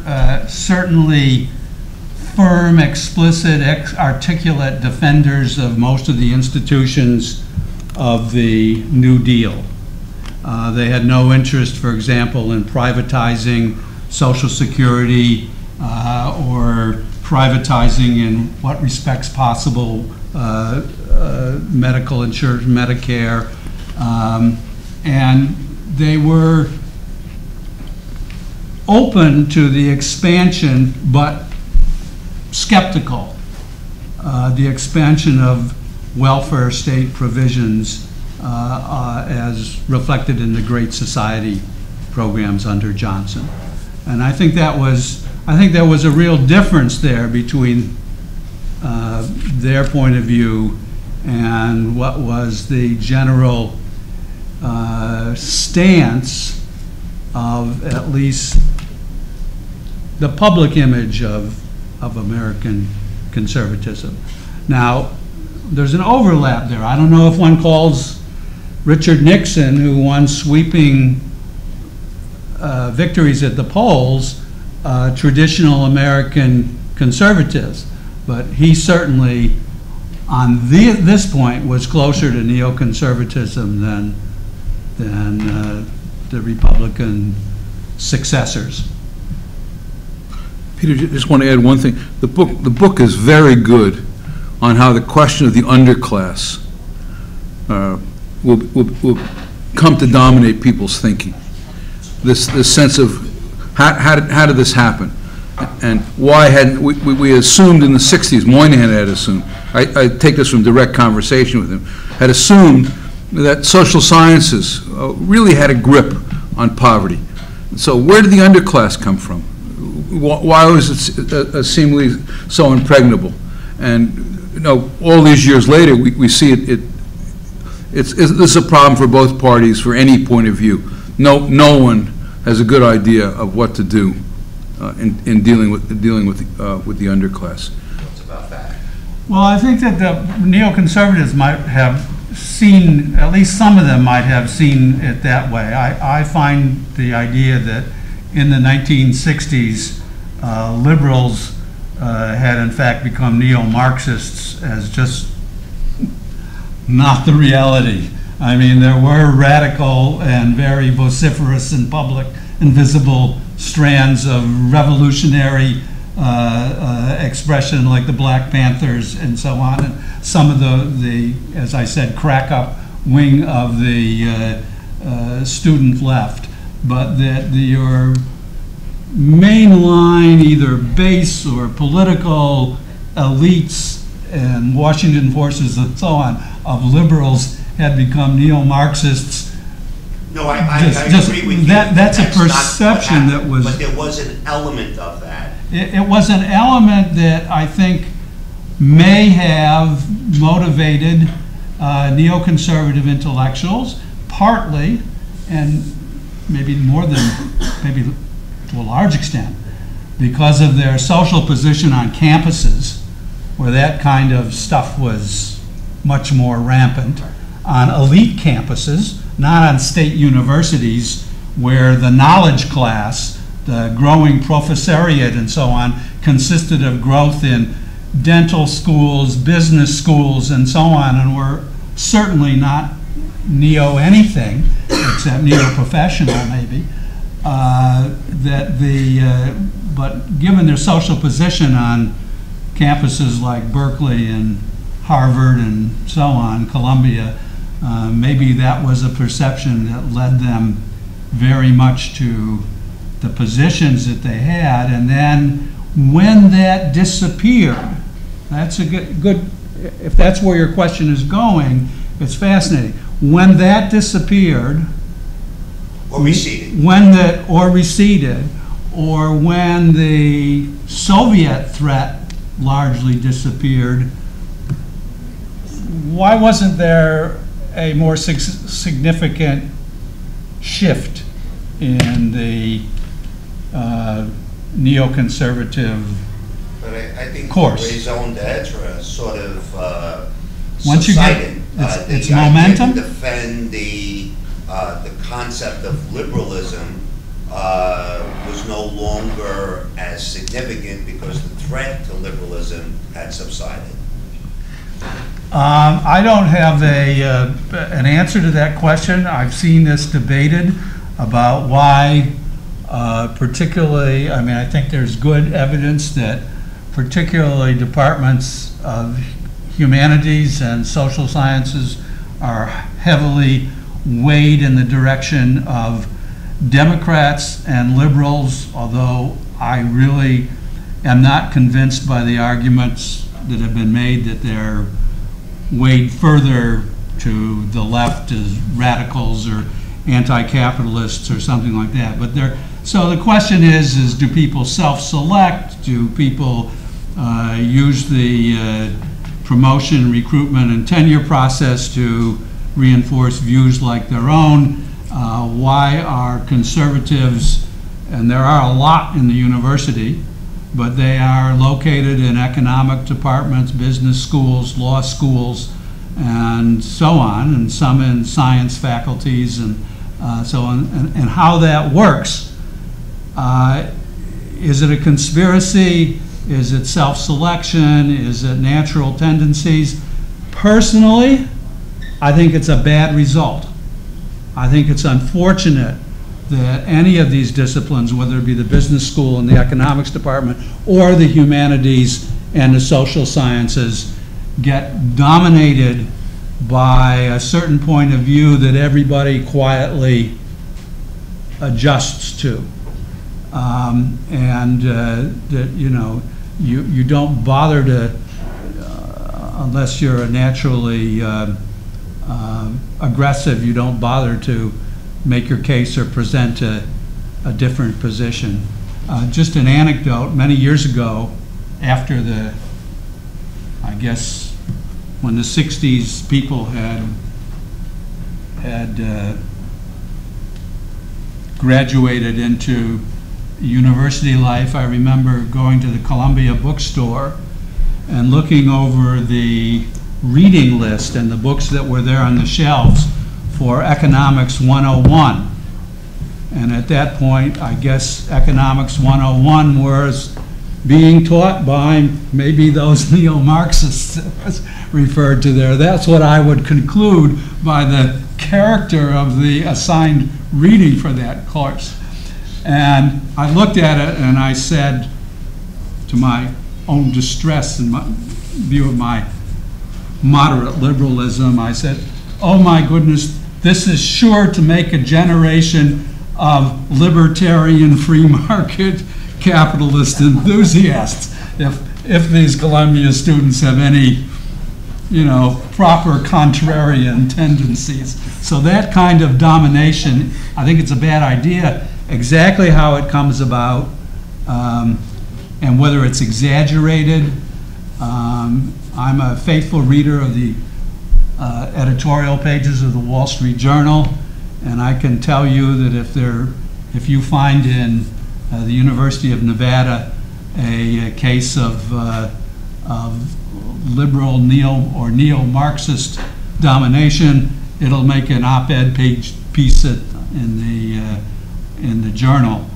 Speaker 2: certainly firm, explicit, articulate defenders of most of the institutions of the New Deal. They had no interest, for example, in privatizing Social Security or privatizing in what respects possible medical insurance, Medicare, and they were open to the expansion, but skeptical. The expansion of welfare state provisions as reflected in the Great Society programs under Johnson. And I think that was a real difference there between their point of view and what was the general stance of at least the public image of American conservatism. Now, there's an overlap there. I don't know if one calls Richard Nixon, who won sweeping victories at the polls, traditional American conservatives, but he certainly, on this point, was closer to neoconservatism than the Republican successors.
Speaker 3: Peter, just want to add one thing. The book is very good on how the question of the underclass will come to dominate people's thinking. This sense of how did this happen, and why hadn't we assumed in the '60s, Moynihan had assumed. I take this from direct conversation with him. Had assumed that social sciences really had a grip on poverty. So where did the underclass come from? Why was it seemingly so impregnable? And you know, all these years later, we see this is a problem for both parties, for any point of view. No one has a good idea of what to do in dealing with the underclass.
Speaker 4: What's about that?
Speaker 2: Well, I think that the neoconservatives might have seen, at least some of them might have seen it that way. I find the idea that in the 1960s, liberals had in fact become neo-Marxists as just not the reality. I mean, there were radical and very vociferous and public and visible strands of revolutionary expression, like the Black Panthers and so on, and some of the as I said, crack-up wing of the student left. But that your mainline, either base or political elites and Washington forces and so on, of liberals had become neo-Marxists.
Speaker 4: No, I agree with you.
Speaker 2: That's a perception that was...
Speaker 4: But there was an element of that.
Speaker 2: It was an element that I think may have motivated neoconservative intellectuals, partly, and maybe more than, maybe to a large extent, because of their social position on campuses, where that kind of stuff was much more rampant, on elite campuses, not on state universities, where the knowledge class, the growing professoriate and so on, consisted of growth in dental schools, business schools, and so on, and were certainly not neo-anything, except neo-professional maybe. But given their social position on campuses like Berkeley and Harvard and so on, Columbia, maybe that was a perception that led them very much to the positions that they had. And then when that disappeared, that's a good
Speaker 5: if that's where your question is going, it's fascinating. When that disappeared,
Speaker 4: Or receded.
Speaker 5: or receded, or when the Soviet threat largely disappeared, why wasn't there a more significant shift in the neoconservative
Speaker 4: But I think
Speaker 5: course?
Speaker 4: raison d'etre sort of
Speaker 5: Once you get
Speaker 4: subsided.
Speaker 5: it's
Speaker 4: The idea
Speaker 5: momentum.
Speaker 4: to defend the concept of liberalism was no longer as significant because the threat to liberalism had subsided.
Speaker 5: I don't have an answer to that question. I've seen this debated about why, particularly, I mean, I think there's good evidence that particularly departments of humanities and social sciences are heavily weighed in the direction of Democrats and liberals, although I really am not convinced by the arguments that have been made that they're weighed further to the left as radicals or anti-capitalists or something like that. But so the question is do people self-select? Do people use the promotion, recruitment, and tenure process to reinforce views like their own? Why are conservatives, and there are a lot in the university, but they are located in economic departments, business schools, law schools, and so on, and some in science faculties and so on, and how that works. Is it a conspiracy? Is it self-selection? Is it natural tendencies? Personally, I think it's a bad result. I think it's unfortunate that any of these disciplines, whether it be the business school and the economics department or the humanities and the social sciences, get dominated by a certain point of view that everybody quietly adjusts to. That, you know, you don't bother to, unless you're a naturally aggressive, you don't bother to make your case or present a different position. Just an anecdote, many years ago, after I guess, when the 60s people had graduated into university life, I remember going to the Columbia bookstore and looking over the reading list and the books that were there on the shelves for Economics 101. And at that point, I guess Economics 101 was being taught by maybe those neo-Marxists that was referred to there. That's what I would conclude by the character of the assigned reading for that course. And I looked at it and I said, to my own distress and my view of my moderate liberalism, I said, oh my goodness, this is sure to make a generation of libertarian free market capitalist enthusiasts if these Columbia students have any, you know, proper contrarian tendencies. So that kind of domination, I think it's a bad idea. Exactly how it comes about and whether it's exaggerated. I'm a faithful reader of the editorial pages of the Wall Street Journal, and I can tell you that if you find in the University of Nevada a case of liberal neo-Marxist domination, it'll make an op-ed piece in the journal.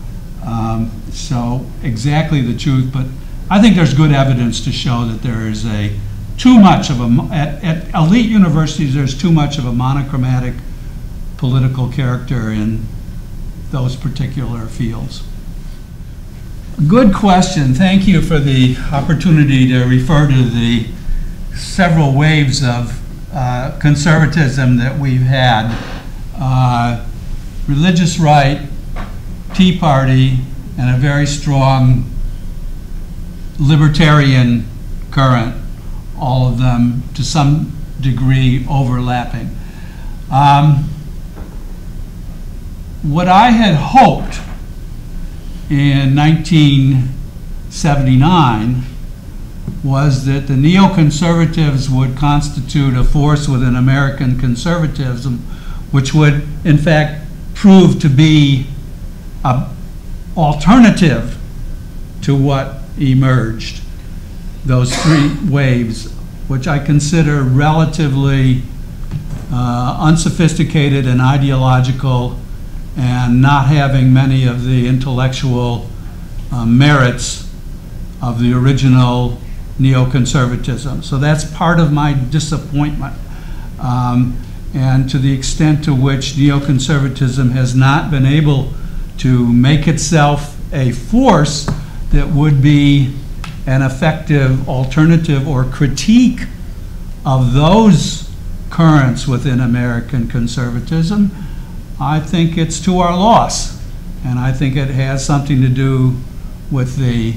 Speaker 5: So exactly the truth, but I think there's good evidence to show that there is at elite universities, there's too much of a monochromatic political character in those particular fields. Good question. Thank you for the opportunity to refer to the several waves of conservatism that we've had. Religious right, Tea Party, and a very strong libertarian current all of them to some degree overlapping. What I had hoped in 1979 was that the neoconservatives would constitute a force within American conservatism, which would, in fact, prove to be an alternative to what emerged, those three waves, which I consider relatively unsophisticated and ideological, and not having many of the intellectual merits of the original neoconservatism. So that's part of my disappointment. And to the extent to which neoconservatism has not been able to make itself a force that would be an effective alternative or critique of those currents within American conservatism, I think it's to our loss. And I think it has something to do with the,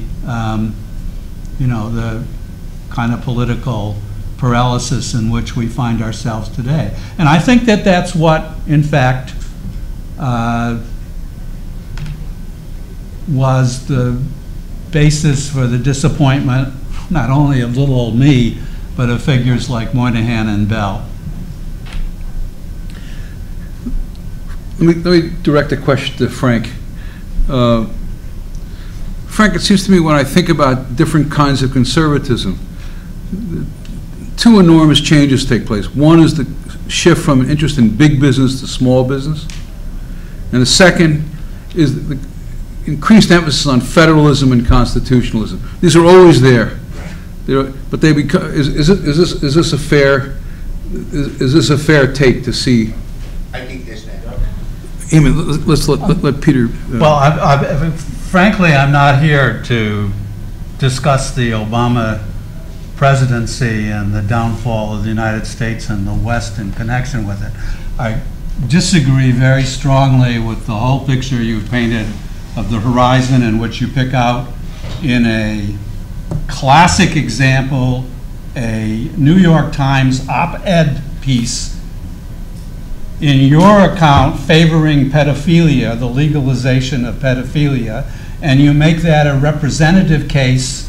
Speaker 5: you know, the kind of political paralysis in which we find ourselves today. And I think that that's what, in fact, was the basis for the disappointment, not only of little old me, but of figures like Moynihan and Bell.
Speaker 3: Let me direct a question to Frank. Frank, it seems to me when I think about different kinds of conservatism, two enormous changes take place. One is the shift from an interest in big business to small business. And the second is the increased emphasis on federalism and constitutionalism. These are always there. But they become, is this a fair take to see?
Speaker 4: I think this now.
Speaker 3: Amy, let's let Peter.
Speaker 5: Well, frankly, I'm not here to discuss the Obama presidency and the downfall of the United States and the West in connection with it. I disagree very strongly with the whole picture you've painted of the horizon, in which you pick out in a classic example a New York Times op-ed piece in your account favoring pedophilia, the legalization of pedophilia, and you make that a representative case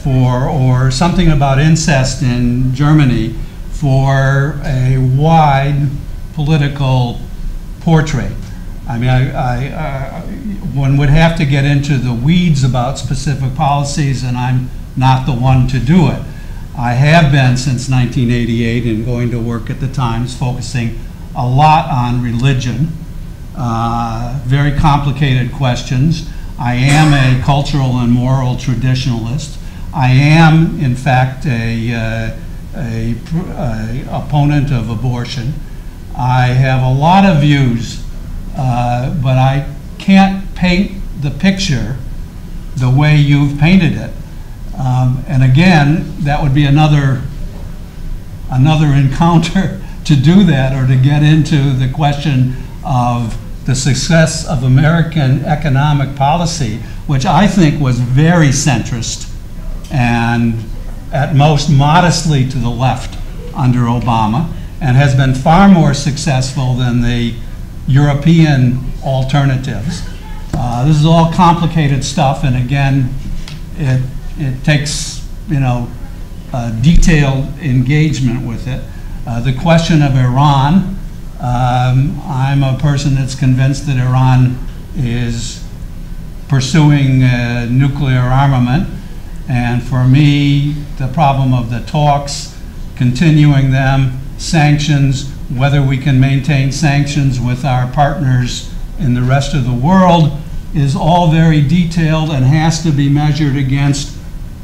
Speaker 5: for, or something about incest in Germany, for a wide political portrait. I mean, one would have to get into the weeds about specific policies, and I'm not the one to do it. I have been since 1988 and going to work at the Times, focusing a lot on religion, very complicated questions. I am a cultural and moral traditionalist. I am, in fact, a opponent of abortion. I have a lot of views, but I can't paint the picture the way you've painted it. And again, that would be another encounter to do that, or to get into the question of the success of American economic policy, which I think was very centrist and at most modestly to the left under Obama, and has been far more successful than the European alternatives. This is all complicated stuff, and again, it takes, you know, detailed engagement with it. The question of Iran, I'm a person that's convinced that Iran is pursuing nuclear armament, and for me, the problem of the talks, continuing them, sanctions, whether we can maintain sanctions with our partners in the rest of the world, is all very detailed and has to be measured against,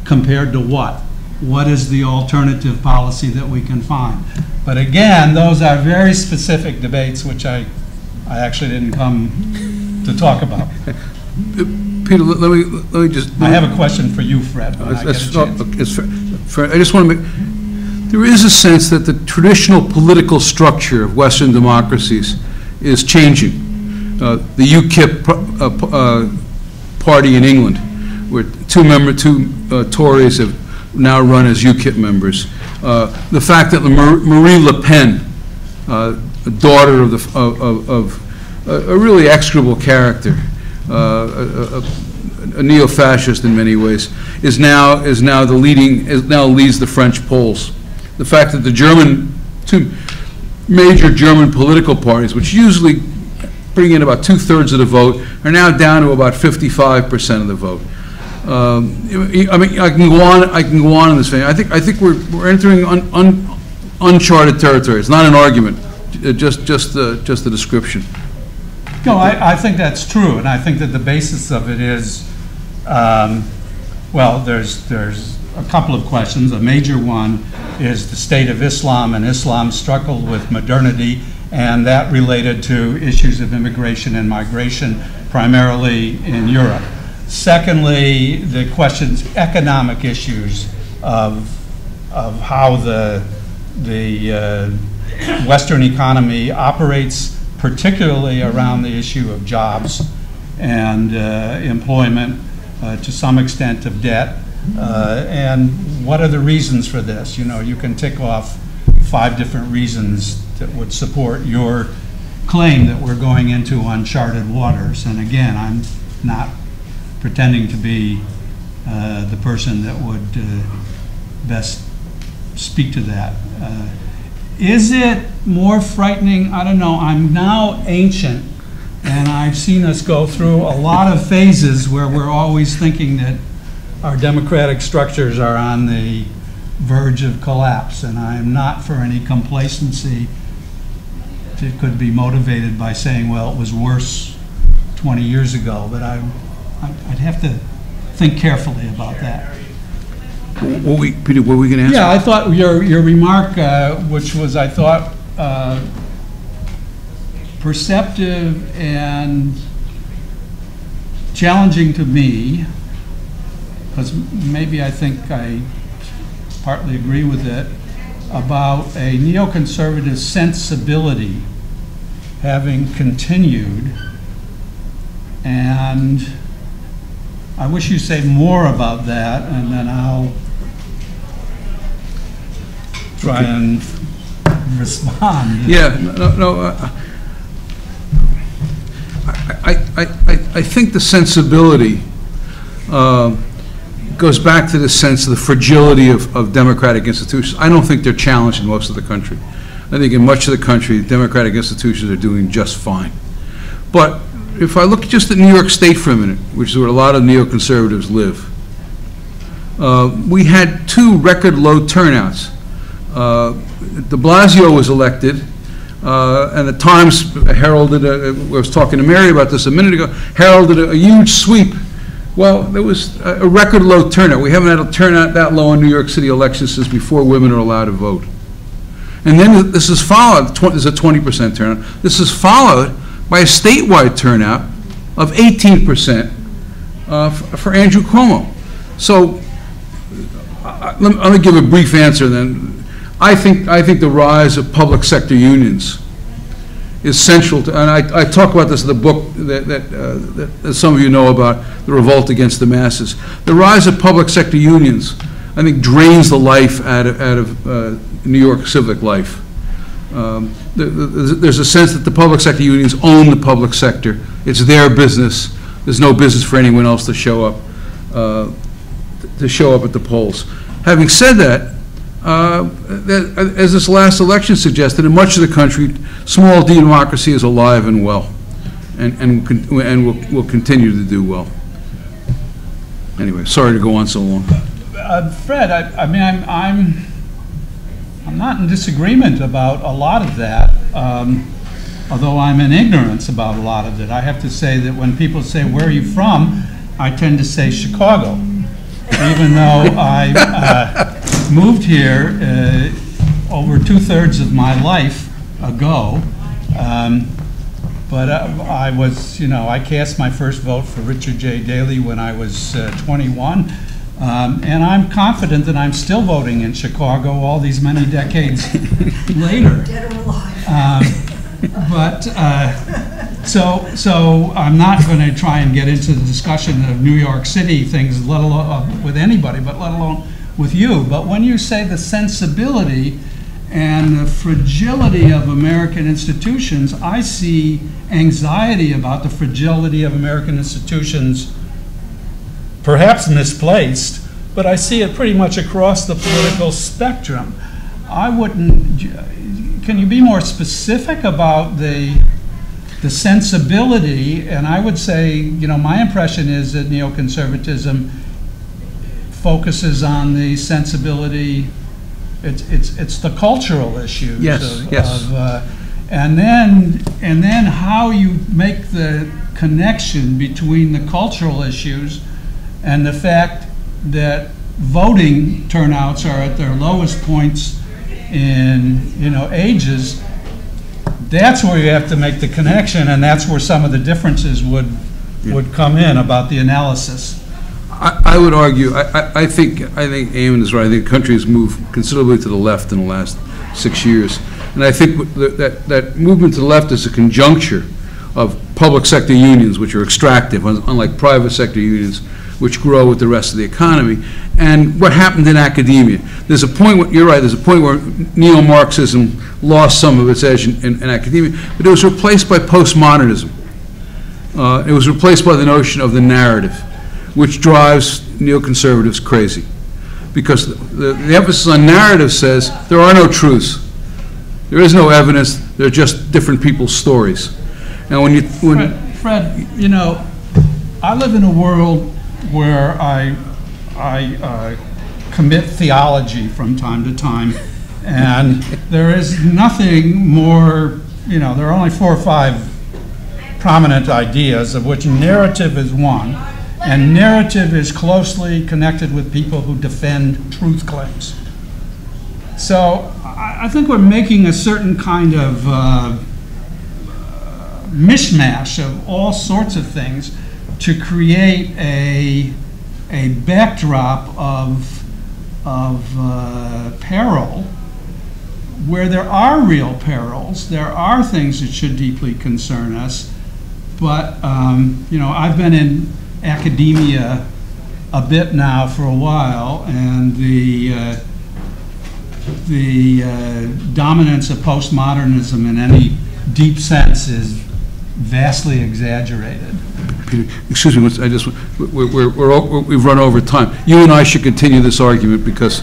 Speaker 5: compared to what? What is the alternative policy that we can find? But again, those are very specific debates, which I actually didn't come to talk about.
Speaker 3: Peter, let me just.
Speaker 5: I have a question for you, Fred. When I get a chance.
Speaker 3: Fred, I just want to make. There is a sense that the traditional political structure of Western democracies is changing. The UKIP party in England, where two Tories have now run as UKIP members. The fact that Marie Le Pen, a daughter of a really execrable character, a neo-fascist in many ways, now leads the French polls. The fact that the two major German political parties, which usually bring in about 2/3 of the vote, are now down to about 55% of the vote. I mean, I can go on in this vein. I think we're entering uncharted territory. It's not an argument, just a description.
Speaker 5: No, I think that's true, and I think that the basis of it is, well, there's a couple of questions. A major one is the state of Islam, and Islam struggled with modernity, and that related to issues of immigration and migration, primarily in Europe. Secondly, the questions, economic issues of how the Western economy operates, particularly around the issue of jobs and employment, to some extent of debt. And what are the reasons for this? You know, you can tick off 5 different reasons that would support your claim that we're going into uncharted waters. And again, I'm not pretending to be the person that would best speak to that. Is it more frightening? I don't know. I'm now ancient, and I've seen us go through a lot of phases where we're always thinking that our democratic structures are on the verge of collapse, and I'm not for any complacency. It could be motivated by saying, well, it was worse 20 years ago, but I'd have to think carefully about that.
Speaker 3: Peter, what were we going to answer?
Speaker 5: Yeah, I thought your remark, which was, I thought, perceptive and challenging to me, because maybe I think I partly agree with it, about a neoconservative sensibility having continued, and I wish you'd say more about that, and then I'll try and respond.
Speaker 3: Yeah, no. I think the sensibility goes back to the sense of the fragility of democratic institutions. I don't think they're challenged in most of the country. I think in much of the country, democratic institutions are doing just fine. But if I look just at New York State for a minute, which is where a lot of neoconservatives live, we had 2 record low turnouts. De Blasio was elected, and the Times heralded, I was talking to Mary about this a minute ago, heralded a huge sweep. Well, there was a record low turnout. We haven't had a turnout that low in New York City elections since before women are allowed to vote. And then this is followed, there's a 20% turnout, this is followed by a statewide turnout of 18% for Andrew Cuomo. So let me give a brief answer then. I think the rise of public sector unions is central to, and I talk about this in the book that some of you know about, The Revolt Against the Masses. The rise of public sector unions, I think, drains the life out of New York civic life. There's a sense that the public sector unions own the public sector. It's their business. There's no business for anyone else to show up at the polls. Having said that, as this last election suggested, in much of the country, small d democracy is alive and well, and will continue to do well. Anyway, sorry to go on so long.
Speaker 5: Fred, I mean, I'm not in disagreement about a lot of that, although I'm in ignorance about a lot of it. I have to say that when people say, where are you from, I tend to say Chicago, even though I moved here over 2/3 of my life ago. But I was, I cast my first vote for Richard J. Daley when I was 21. And I'm confident that I'm still voting in Chicago all these many decades later.
Speaker 6: Dead or alive.
Speaker 5: So I'm not going to try and get into the discussion of New York City things, let alone with anybody, but let alone with you, but when you say the sensibility and the fragility of American institutions, I see anxiety about the fragility of American institutions, perhaps misplaced, but I see it pretty much across the political spectrum. I wouldn't, can you be more specific about the sensibility? And I would say, you know, my impression is that neoconservatism focuses on the sensibility. It's the cultural issues.
Speaker 3: Yes, yes.
Speaker 5: And then how you make the connection between the cultural issues and the fact that voting turnouts are at their lowest points in, you know, ages. That's where you have to make the connection, and that's where some of the differences would come in about the analysis.
Speaker 3: I would argue, I think Eamon is right. I think the country has moved considerably to the left in the last 6 years. And I think that movement to the left is a conjuncture of public sector unions, which are extractive, unlike private sector unions, which grow with the rest of the economy, and what happened in academia. There's a point, you're right, there's a point where neo-Marxism lost some of its edge in academia, but it was replaced by postmodernism. It was replaced by the notion of the narrative, which drives neoconservatives crazy. Because the emphasis on narrative says there are no truths. There is no evidence, they're just different people's stories. And
Speaker 5: Fred, you know, I live in a world where I commit theology from time to time, and there is nothing more, you know, there are only 4 or 5 prominent ideas, of which narrative is one, and narrative is closely connected with people who defend truth claims. So I think we're making a certain kind of mishmash of all sorts of things to create a backdrop of peril, where there are real perils, there are things that should deeply concern us, but you know, I've been in academia a bit now for a while, and the dominance of postmodernism in any deep sense is vastly exaggerated.
Speaker 3: Peter, excuse me, we've run over time. You and I should continue this argument, because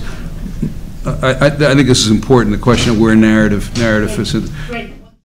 Speaker 3: I think this is important, the question of where narrative fits in.
Speaker 6: Great.